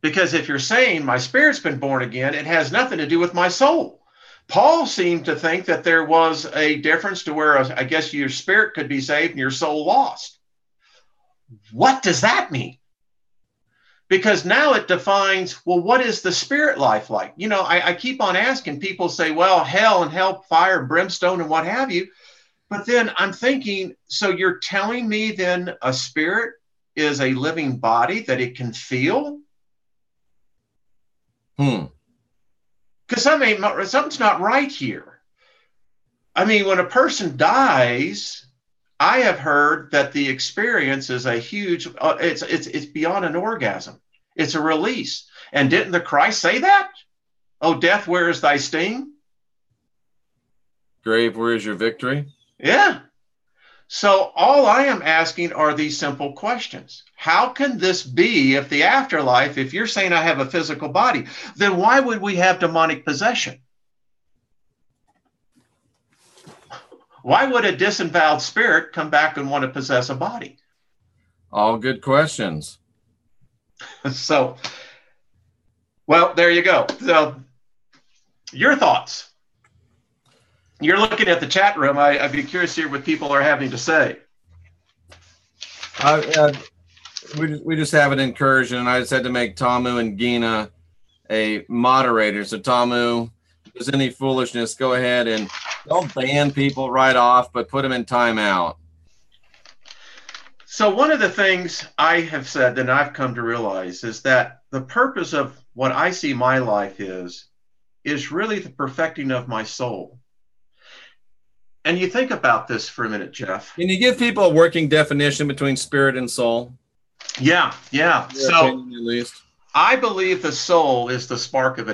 Speaker 1: Because if you're saying my spirit's been born again, it has nothing to do with my soul. Paul seemed to think that there was a difference to where I guess your spirit could be saved and your soul lost. What does that mean? Because now it defines, well, what is the spirit life like? You know, I keep on asking people say, well, hell and hellfire and brimstone and what have you. But then I'm thinking, so you're telling me then a spirit is a living body that it can feel? Because something's not right here. I mean, when a person dies, I have heard that the experience is a huge, it's beyond an orgasm. It's a release. And didn't the Christ say that? Oh, death, where is thy sting?
Speaker 2: Grave, where is your victory?
Speaker 1: Yeah. So all I am asking are these simple questions. How can this be if the afterlife, if you're saying I have a physical body, then why would we have demonic possession? Why would a disemboweled spirit come back and want to possess a body?
Speaker 2: All good questions.
Speaker 1: So, well, there you go. So, your thoughts. You're looking at the chat room. I'd be curious to hear what people are having to say.
Speaker 2: We just have an incursion, and I just had to make Tamu and Gina a moderator. So, Tamu, if there's any foolishness, go ahead and don't ban people right off, but put them in timeout.
Speaker 1: So one of the things I have said and I've come to realize is that the purpose of what I see my life is really the perfecting of my soul. And you think about this for a minute, Jeff.
Speaker 2: Can you give people a working definition between spirit and soul?
Speaker 1: Yeah.
Speaker 2: So opinion, at least.
Speaker 1: I believe the soul is the spark of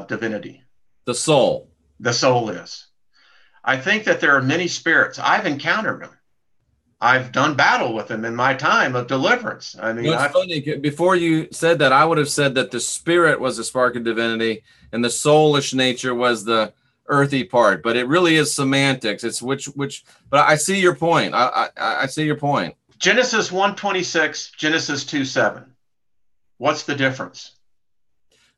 Speaker 1: divinity.
Speaker 2: The soul.
Speaker 1: The soul is. I think that there are many spirits. I've encountered them. I've done battle with them in my time of deliverance. I mean,
Speaker 2: it's funny. Before you said that, I would have said that the spirit was the spark of divinity and the soulish nature was the earthy part. But it really is semantics. It's which. But I see your point. I see your point.
Speaker 1: Genesis 1:26, Genesis 2:7. What's the difference?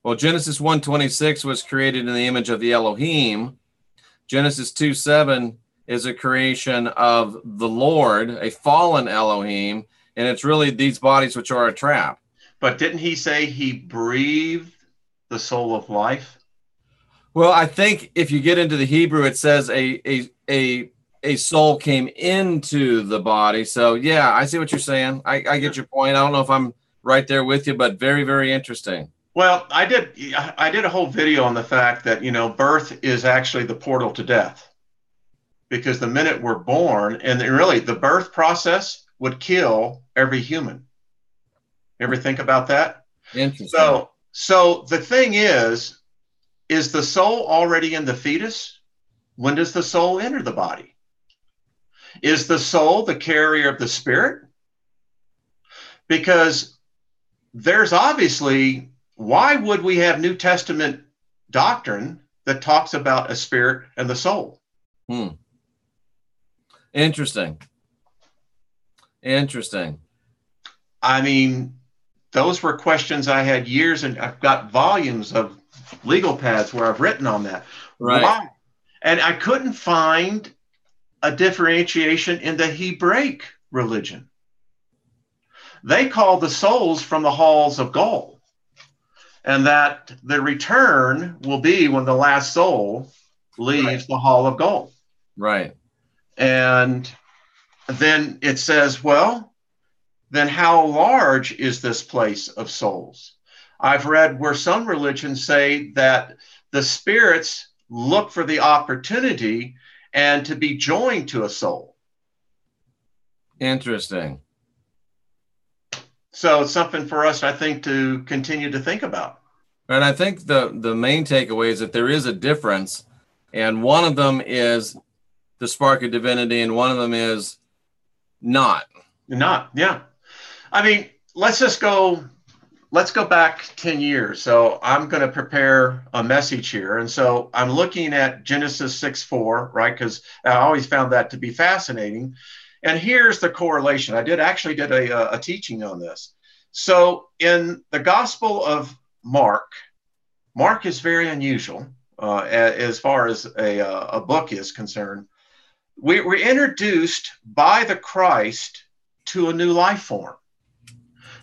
Speaker 2: Well, Genesis 1:26 was created in the image of the Elohim. Genesis 2:7 is a creation of the Lord, a fallen Elohim, and it's really these bodies which are a trap.
Speaker 1: But didn't he say he breathed the soul of life?
Speaker 2: Well, I think if you get into the Hebrew, it says a a soul came into the body. So yeah, I see what you're saying. I get your point. I don't know if I'm right there with you, but very, very interesting.
Speaker 1: Well, I did a whole video on the fact that, birth is actually the portal to death, because the minute we're born, and really the birth process would kill every human. Ever think about that?
Speaker 2: Interesting.
Speaker 1: So the thing is the soul already in the fetus? When does the soul enter the body? Is the soul the carrier of the spirit? Because there's obviously, why would we have New Testament doctrine that talks about a spirit and the soul?
Speaker 2: Interesting. Interesting.
Speaker 1: I mean, those were questions I had years, and I've got volumes of legal pads where I've written on that.
Speaker 2: Right.
Speaker 1: Why? And I couldn't find a differentiation in the Hebraic religion. They call the souls from the halls of gold, and that the return will be when the last soul leaves the hall of gold.
Speaker 2: Right.
Speaker 1: And then it says, well, then how large is this place of souls? I've read where some religions say that the spirits look for the opportunity and to be joined to a soul.
Speaker 2: Interesting.
Speaker 1: So it's something for us, I think, to continue to think about.
Speaker 2: And I think the main takeaway is that there is a difference, and one of them is the spark of divinity, and one of them is not.
Speaker 1: Yeah. I mean, let's go back 10 years. So I'm going to prepare a message here. And so I'm looking at Genesis 6:4, right? Because I always found that to be fascinating. And here's the correlation. I actually did a teaching on this. So in the Gospel of Mark is very unusual as far as a book is concerned. We're introduced by the Christ to a new life form,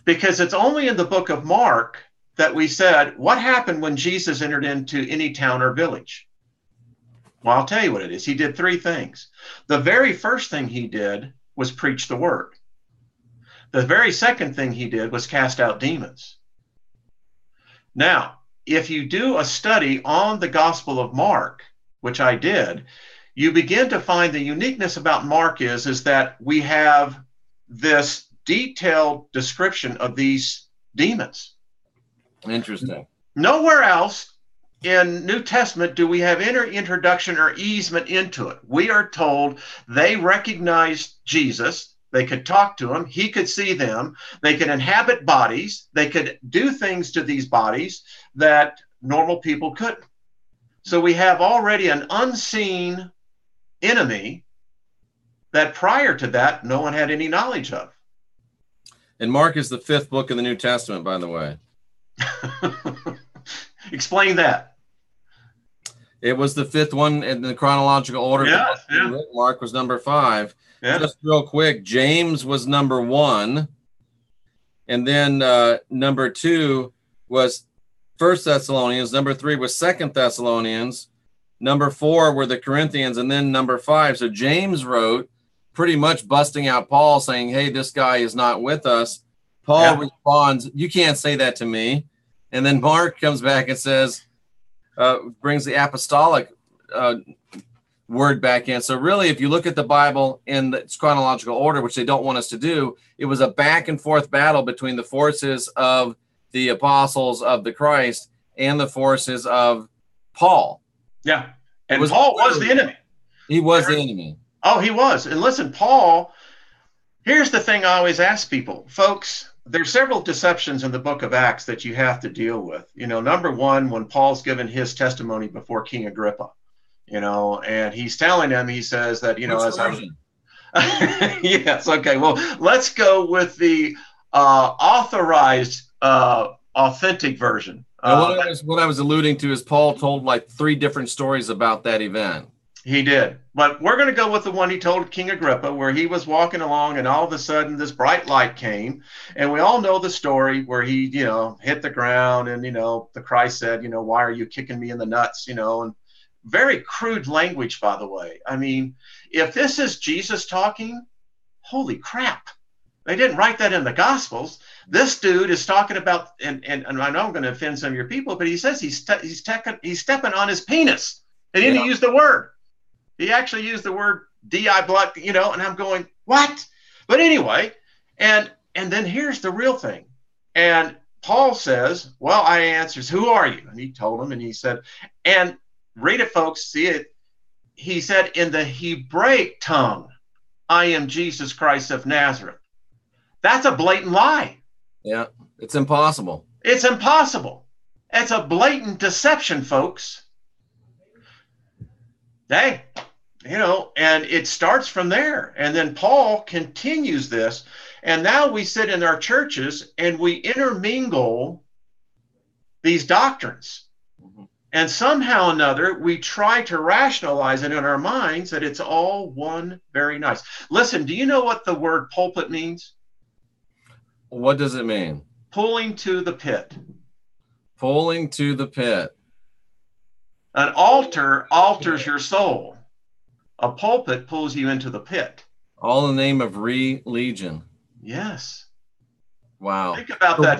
Speaker 1: because it's only in the book of Mark that we said, what happened when Jesus entered into any town or village? Well, I'll tell you what it is. He did three things. The very first thing he did was preach the word. The very second thing he did was cast out demons. Now, if you do a study on the Gospel of Mark, which I did, you begin to find the uniqueness about Mark is that we have this detailed description of these demons.
Speaker 2: Interesting.
Speaker 1: Nowhere else in New Testament do we have introduction or easement into it. We are told they recognized Jesus. They could talk to him. He could see them. They could inhabit bodies. They could do things to these bodies that normal people couldn't. So we have already an unseen enemy that prior to that, no one had any knowledge of.
Speaker 2: And Mark is the fifth book in the New Testament, by the way.
Speaker 1: Explain that.
Speaker 2: It was the fifth one in the chronological order.
Speaker 1: Yeah.
Speaker 2: Mark was number 5.
Speaker 1: Yeah.
Speaker 2: Just real quick, James was number 1. And then number 2 was 1 Thessalonians. Number 3 was 2 Thessalonians. Number 4 were the Corinthians. And then number 5. So James wrote pretty much busting out Paul, saying, hey, this guy is not with us. Paul responds, you can't say that to me. And then Mark comes back and says, brings the apostolic word back in. So really, if you look at the Bible in its chronological order, which they don't want us to do, it was a back and forth battle between the forces of the apostles of the Christ and the forces of Paul.
Speaker 1: Yeah. And Paul was the enemy.
Speaker 2: He was the enemy.
Speaker 1: Oh, he was. And listen, Paul, here's the thing I always ask people, folks, there's several deceptions in the book of Acts that you have to deal with. Number one, when Paul's given his testimony before King Agrippa, and he's telling him, he says that, as I'm... Yes. Okay. Well, let's go with the authorized, authentic version.
Speaker 2: What I was alluding to is Paul told like 3 different stories about that event.
Speaker 1: He did. But we're going to go with the one he told King Agrippa, where he was walking along and all of a sudden this bright light came. And we all know the story where he, hit the ground and, the Christ said, why are you kicking me in the nuts? And very crude language, by the way. I mean, if this is Jesus talking, holy crap. They didn't write that in the Gospels. This dude is talking about, and I know I'm going to offend some of your people, but he says he's stepping on his penis. He didn't use the word. He actually used the word di blood, and I'm going, what? But anyway, and then here's the real thing. And Paul says, well, I answers, who are you? And he told him, and he said, and read it, folks, see it. He said, in the Hebraic tongue, I am Jesus Christ of Nazareth. That's a blatant lie.
Speaker 2: Yeah, it's impossible.
Speaker 1: It's impossible. It's a blatant deception, folks. Hey, and it starts from there. And then Paul continues this. And now we sit in our churches and we intermingle these doctrines. Mm-hmm. And somehow or another, we try to rationalize it in our minds that it's all one very nice. Listen, do you know what the word pulpit means?
Speaker 2: What does it mean?
Speaker 1: Pulling to the pit.
Speaker 2: Pulling to the pit.
Speaker 1: An altar alters your soul. A pulpit pulls you into the pit.
Speaker 2: All in the name of religion.
Speaker 1: Yes.
Speaker 2: Wow.
Speaker 1: Think about that.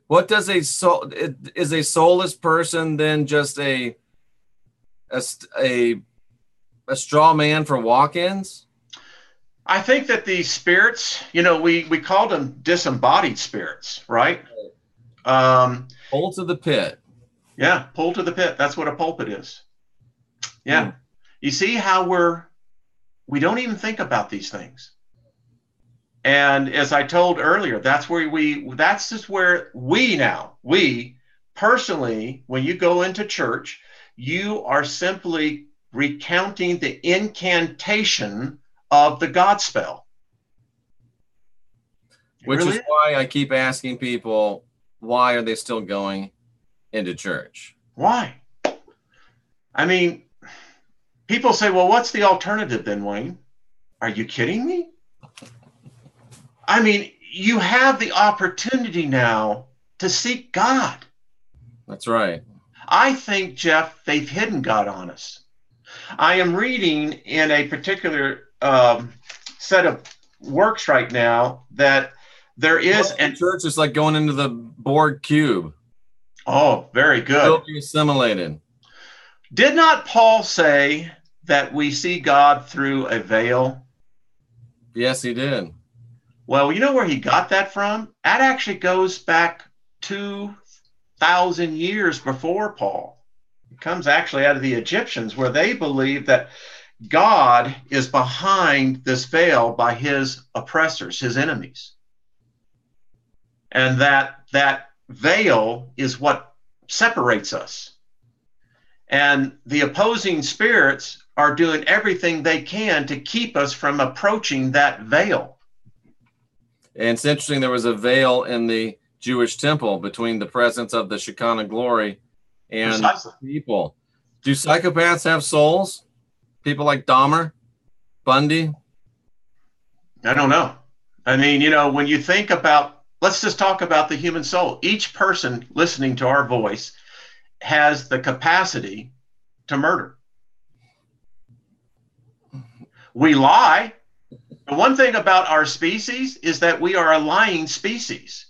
Speaker 2: What does a soul is a soulless person then just a straw man for walk-ins?
Speaker 1: I think that these spirits, we called them disembodied spirits, right?
Speaker 2: Pull to the pit.
Speaker 1: Yeah, pull to the pit. That's what a pulpit is. Yeah. You see how we don't even think about these things. And as I told earlier, that's just where we personally, when you go into church, you are simply recounting the incantation of the God spell.
Speaker 2: Which is why I keep asking people, why are they still going into church?
Speaker 1: Why? I mean, people say, well, what's the alternative then, Wayne? Are you kidding me? I mean, you have the opportunity now to seek God.
Speaker 2: That's right.
Speaker 1: I think, Jeff, they've hidden God on us. I am reading in a particular set of works right now that there is
Speaker 2: church is like going into the Borg cube.
Speaker 1: Oh, very good.
Speaker 2: Will be assimilated.
Speaker 1: Did not Paul say that we see God through a veil?
Speaker 2: Yes, he did.
Speaker 1: Well, you know where he got that from? That actually goes back 2,000 years before Paul. It comes actually out of the Egyptians, where they believe that God is behind this veil by his oppressors, his enemies. And that veil is what separates us. And the opposing spirits are doing everything they can to keep us from approaching that veil.
Speaker 2: And it's interesting, there was a veil in the Jewish temple between the presence of the Shekinah glory and people. Do psychopaths have souls? People like Dahmer, Bundy?
Speaker 1: I don't know. I mean, when you think about, let's just talk about the human soul. Each person listening to our voice has the capacity to murder. We lie. The one thing about our species is that we are a lying species.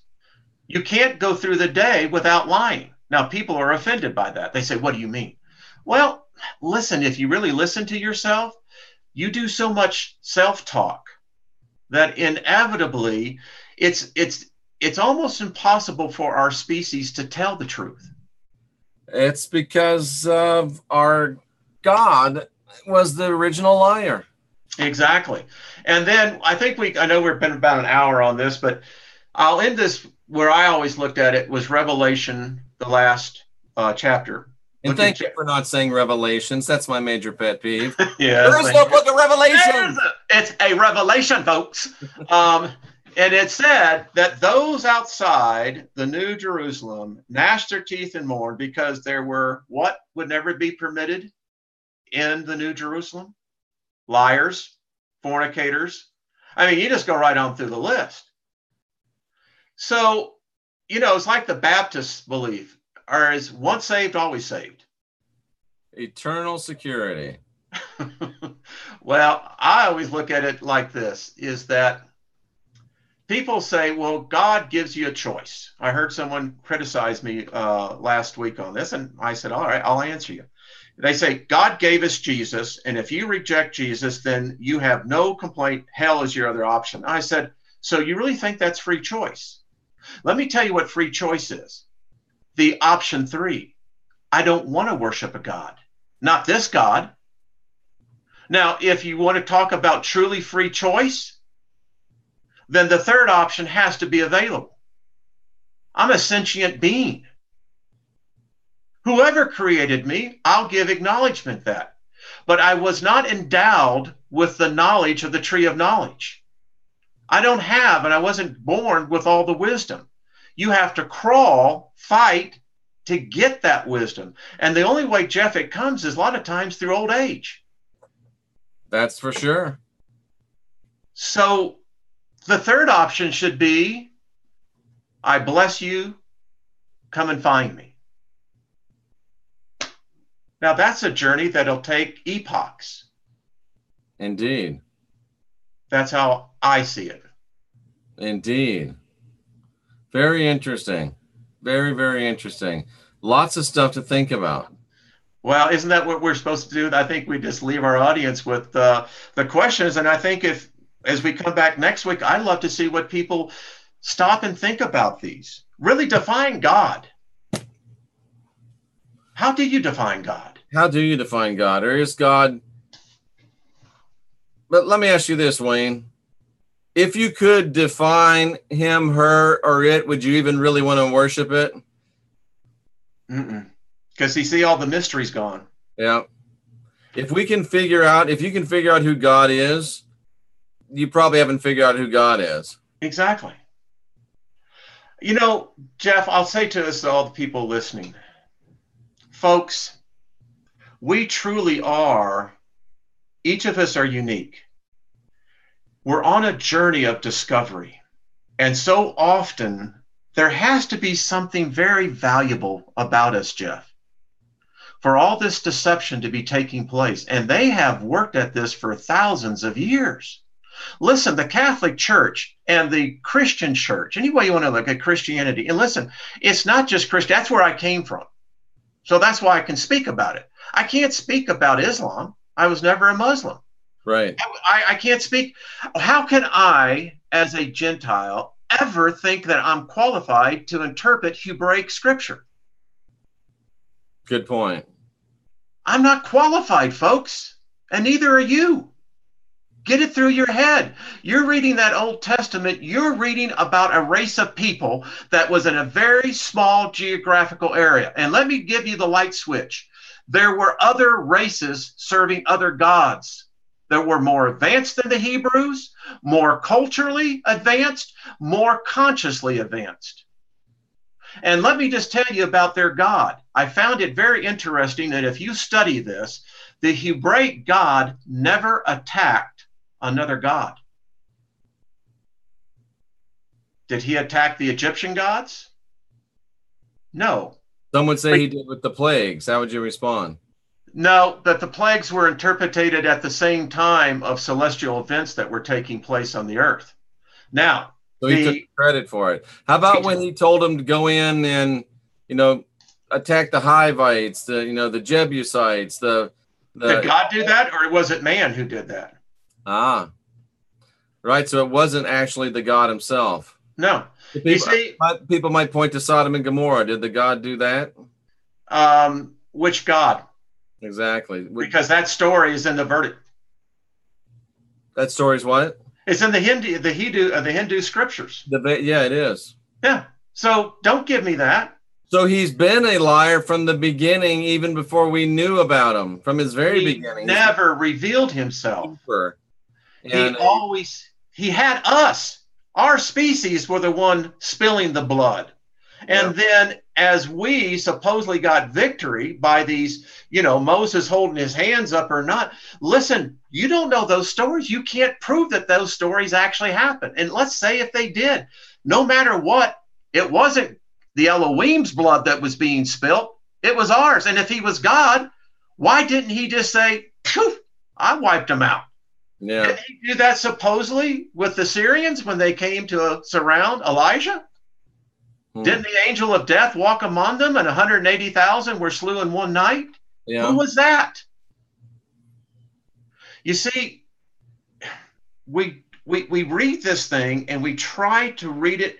Speaker 1: You can't go through the day without lying. Now, people are offended by that. They say, what do you mean? Well, listen, if you really listen to yourself, you do so much self-talk that inevitably it's almost impossible for our species to tell the truth.
Speaker 2: It's because of our God was the original liar.
Speaker 1: Exactly. And then I know we've been about an hour on this, but I'll end this where I always looked at it was Revelation, the last chapter.
Speaker 2: And thank you for not saying Revelations. That's my major pet peeve.
Speaker 1: Yeah,
Speaker 2: there is no book of Revelation.
Speaker 1: It's a revelation, folks. And it said that those outside the New Jerusalem gnashed their teeth and mourned because there were what would never be permitted in the New Jerusalem? Liars, fornicators. I mean, you just go right on through the list. So, it's like the Baptist belief, or is once saved, always saved.
Speaker 2: Eternal security.
Speaker 1: Well, I always look at it like this, is that people say, well, God gives you a choice. I heard someone criticize me last week on this, and I said, all right, I'll answer you. They say, God gave us Jesus, and if you reject Jesus, then you have no complaint. Hell is your other option. I said, so you really think that's free choice? Let me tell you what free choice is. The option 3, I don't want to worship a God, not this God. Now, if you want to talk about truly free choice, then the third option has to be available. I'm a sentient being. Whoever created me, I'll give acknowledgement that. But I was not endowed with the knowledge of the tree of knowledge. I don't have, and I wasn't born with all the wisdom. You have to crawl, fight to get that wisdom. And the only way, Jeff, it comes is a lot of times through old age.
Speaker 2: That's for sure.
Speaker 1: So the third option should be, I bless you, come and find me. Now that's a journey that'll take epochs.
Speaker 2: Indeed.
Speaker 1: That's how I see it.
Speaker 2: Indeed. Very interesting. Very, very interesting. Lots of stuff to think about.
Speaker 1: Well, isn't that what we're supposed to do? I think we just leave our audience with the questions. And I think if, as we come back next week, I'd love to see what people stop and think about these. Really define God. How do you define God?
Speaker 2: How do you define God? Or is God... But let me ask you this, Wayne. If you could define him, her, or it, would you even really want to worship it?
Speaker 1: Because you see, all the mystery's gone.
Speaker 2: Yeah. If you can figure out who God is, you probably haven't figured out who God is.
Speaker 1: Exactly. You know, Jeff, I'll say to us, all the people listening, folks, we truly are, each of us are unique. We're on a journey of discovery. And so often there has to be something very valuable about us, Jeff, for all this deception to be taking place. And they have worked at this for thousands of years. Listen, the Catholic Church and the Christian Church, any way you want to look at Christianity, and listen, it's not just Christian. That's where I came from. So that's why I can speak about it. I can't speak about Islam. I was never a Muslim.
Speaker 2: Right.
Speaker 1: I can't speak. How can I, as a Gentile, ever think that I'm qualified to interpret Hebraic scripture?
Speaker 2: Good point.
Speaker 1: I'm not qualified, folks, and neither are you. Get it through your head. You're reading that Old Testament. You're reading about a race of people that was in a very small geographical area. And let me give you the light switch. There were other races serving other gods that were more advanced than the Hebrews, more culturally advanced, more consciously advanced. And let me just tell you about their God. I found it very interesting that if you study this, the Hebraic God never attacked another god. Did he attack the Egyptian gods? No.
Speaker 2: Some would say he did with the plagues. How would you respond?
Speaker 1: No, that the plagues were interpreted at the same time of celestial events that were taking place on the earth. Now,
Speaker 2: so he took credit for it. How about when he told them to go in and, attack the Hivites, the Jebusites, Did
Speaker 1: God do that, or was it man who did that?
Speaker 2: Ah, right. So it wasn't actually the God himself.
Speaker 1: No.
Speaker 2: People might point to Sodom and Gomorrah. Did the God do that?
Speaker 1: Which God?
Speaker 2: Exactly.
Speaker 1: Because that story is in the verdict.
Speaker 2: That story is what?
Speaker 1: It's in the Hindu scriptures.
Speaker 2: Yeah, it is.
Speaker 1: Yeah. So don't give me that.
Speaker 2: So he's been a liar from the beginning, even before we knew about him, from his very beginning.
Speaker 1: He never revealed himself.
Speaker 2: And
Speaker 1: he had us. Our species were the one spilling the blood. And then as we supposedly got victory by these, Moses holding his hands up or not, listen, you don't know those stories. You can't prove that those stories actually happened. And let's say if they did, no matter what, it wasn't the Elohim's blood that was being spilt. It was ours. And if he was God, Why didn't he just say, phew, I wiped them out?
Speaker 2: Yeah.
Speaker 1: Didn't he do that supposedly with the Syrians when they came to surround Elijah? Didn't the angel of death walk among them and 180,000 were slew in one night?
Speaker 2: Yeah.
Speaker 1: Who was that? You see, we read this thing and we try to read it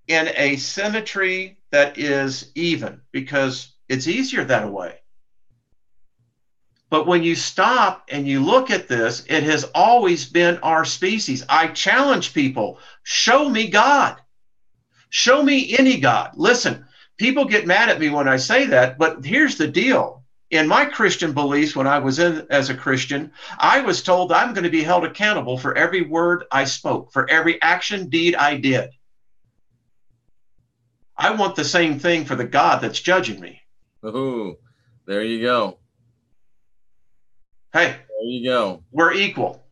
Speaker 1: in a symmetry that is even because it's easier that way. But when you stop and you look at this, it has always been our species. I challenge people, show me God. Show me any God. Listen, people get mad at me when I say that, but here's the deal. In my Christian beliefs, when I was in as a Christian, I was told I'm going to be held accountable for every word I spoke, for every action, deed I did. I want the same thing for the God that's judging me.
Speaker 2: Ooh, there you go.
Speaker 1: Hey,
Speaker 2: there you go.
Speaker 1: We're equal.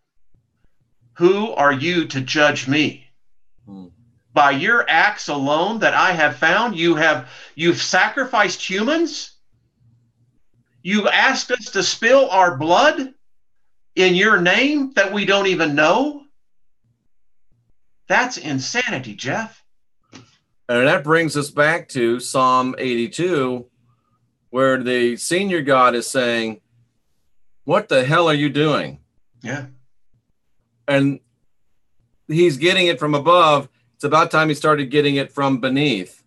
Speaker 1: Who are you to judge me? By your acts alone that I have found, you've sacrificed humans. You asked us to spill our blood in your name that we don't even know. That's insanity, Jeff.
Speaker 2: And that brings us back to Psalm 82, where the senior God is saying, what the hell are you doing?
Speaker 1: Yeah.
Speaker 2: And he's getting it from above. It's about time he started getting it from beneath.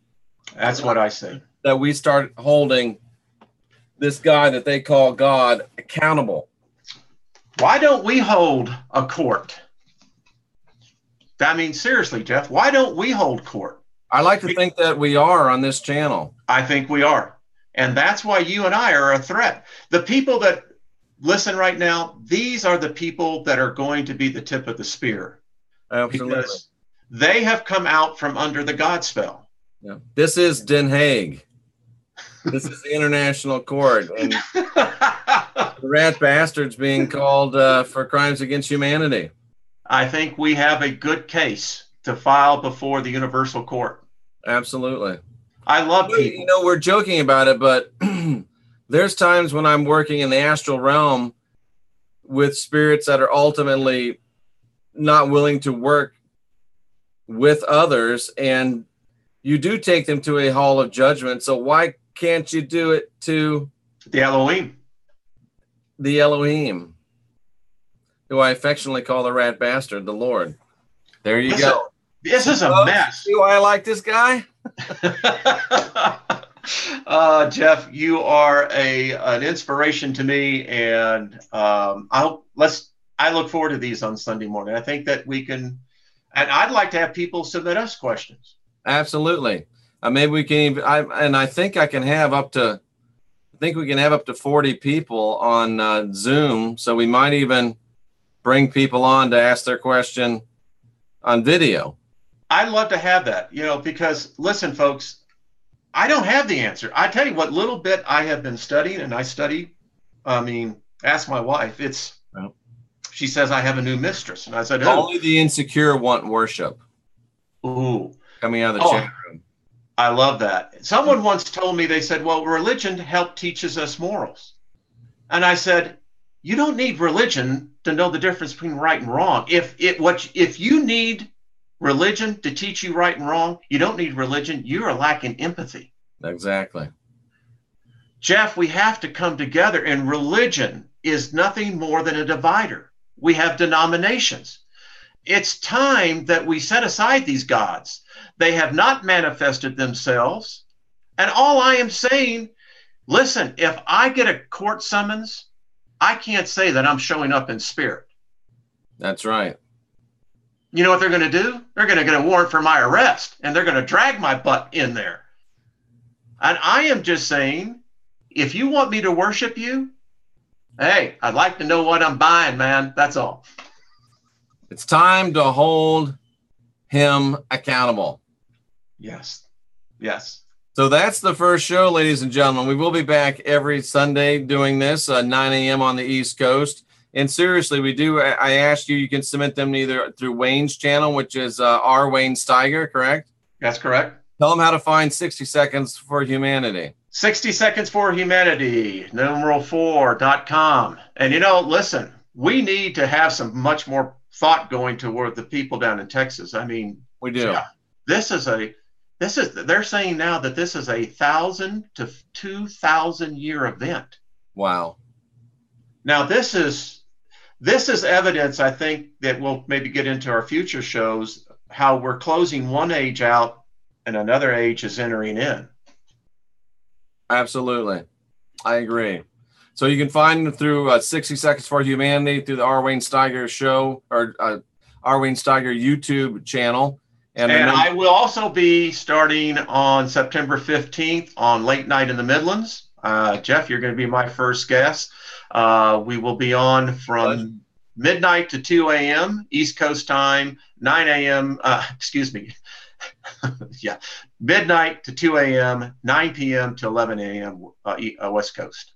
Speaker 1: That's what I say.
Speaker 2: That we start holding this guy that they call God accountable.
Speaker 1: Why don't we hold a court? I mean, seriously, Jeff, why don't we hold court?
Speaker 2: I like to think that we are on this channel.
Speaker 1: I think we are. And that's why you and I are a threat. The people that listen right now, these are the people that are going to be the tip of the spear.
Speaker 2: Absolutely.
Speaker 1: Because they have come out from under the God spell.
Speaker 2: Yeah. This is Den Haag. This is the international court. And the rat bastards being called for crimes against humanity.
Speaker 1: I think we have a good case to file before the universal court.
Speaker 2: Absolutely.
Speaker 1: I love people.
Speaker 2: You know, we're joking about it, but there's times when I'm working in the astral realm with spirits that are ultimately not willing to work with others, and you do take them to a hall of judgment. So why can't you do it to
Speaker 1: the Elohim?
Speaker 2: The Elohim, who I affectionately call the rat bastard, the Lord. There you go.
Speaker 1: This is a mess.
Speaker 2: See why I like this guy?
Speaker 1: Jeff, you are an inspiration to me, and I look forward to these on Sunday morning. I think that we can, and I'd like to have people submit us questions.
Speaker 2: Absolutely. Maybe we can even, I think I can have up to, we can have up to 40 people on Zoom. So we might even bring people on to ask their question on video.
Speaker 1: I'd love to have that, because listen, folks, I don't have the answer. I tell you what little bit I have been studying, and ask my wife. She says I have a new mistress, and I said,
Speaker 2: only the insecure want worship.
Speaker 1: Ooh,
Speaker 2: coming out of the chat room.
Speaker 1: I love that. Someone once told me, they said, well, religion teaches us morals. And I said, you don't need religion to know the difference between right and wrong. If you need religion to teach you right and wrong, you don't need religion. You are lacking empathy.
Speaker 2: Exactly.
Speaker 1: Jeff, we have to come together, and religion is nothing more than a divider. We have denominations. It's time that we set aside these gods. They have not manifested themselves. And all I am saying, listen, if I get a court summons, I can't say that I'm showing up in spirit.
Speaker 2: That's right.
Speaker 1: You know what they're going to do? They're going to get a warrant for my arrest, and they're going to drag my butt in there. And I am just saying, if you want me to worship you, hey, I'd like to know what I'm buying, man. That's all.
Speaker 2: It's time to hold him accountable.
Speaker 1: Yes. Yes.
Speaker 2: So that's the first show, ladies and gentlemen. We will be back every Sunday doing this, 9 a.m. on the East Coast. And seriously, I asked you can submit them either through Wayne's channel, which is R. Wayne Steiger, correct?
Speaker 1: That's correct.
Speaker 2: Tell them how to find 60 Seconds for Humanity.
Speaker 1: 60 Seconds for Humanity, numeral4.com. And listen, we need to have some much more thought going toward the people down in Texas. I mean,
Speaker 2: We do.
Speaker 1: yeah, they're saying now that this is 1,000 to 2,000 year event.
Speaker 2: Wow.
Speaker 1: Now this is evidence, I think, that we'll maybe get into our future shows, how we're closing one age out and another age is entering in.
Speaker 2: Absolutely. I agree. So you can find them through 60 Seconds for Humanity, through the R. Wayne Steiger show, or R. Wayne Steiger YouTube channel.
Speaker 1: And I will also be starting on September 15th on Late Night in the Midlands. Jeff, you're going to be my first guest. We will be on from midnight to 2 a.m. East Coast time, 9 a.m. Yeah, midnight to 2 a.m., 9 p.m. to 11 a.m. West Coast.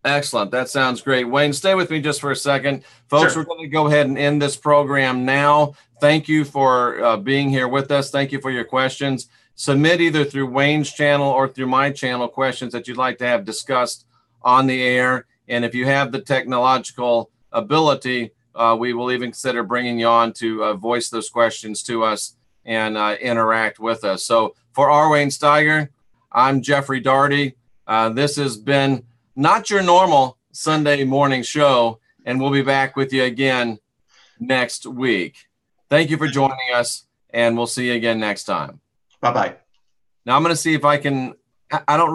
Speaker 2: Excellent. That sounds great. Wayne, stay with me just for a second. Folks,
Speaker 1: Sure.
Speaker 2: We're going to go ahead and end this program now. Thank you for being here with us. Thank you for your questions. Submit either through Wayne's channel or through my channel questions that you'd like to have discussed on the air. And if you have the technological ability, we will even consider bringing you on to voice those questions to us and interact with us. So for R. Wayne Steiger, I'm Jeffrey Daugherty. This has been not your normal Sunday morning show, and we'll be back with you again next week. Thank you for joining us, and we'll see you again next time.
Speaker 1: Bye-bye.
Speaker 2: Now I'm going to see if I can, I don't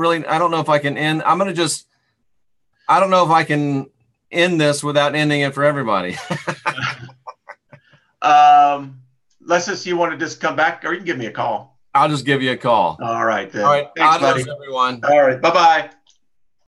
Speaker 2: know if I can end. I don't know if I can end this without ending it for everybody.
Speaker 1: Let's just, you want to just come back, or you can give me a call.
Speaker 2: I'll just give you a call.
Speaker 1: All right, then.
Speaker 2: All right.
Speaker 1: Thanks,
Speaker 2: Adios,
Speaker 1: buddy.
Speaker 2: everyone.
Speaker 1: All right. Bye-bye.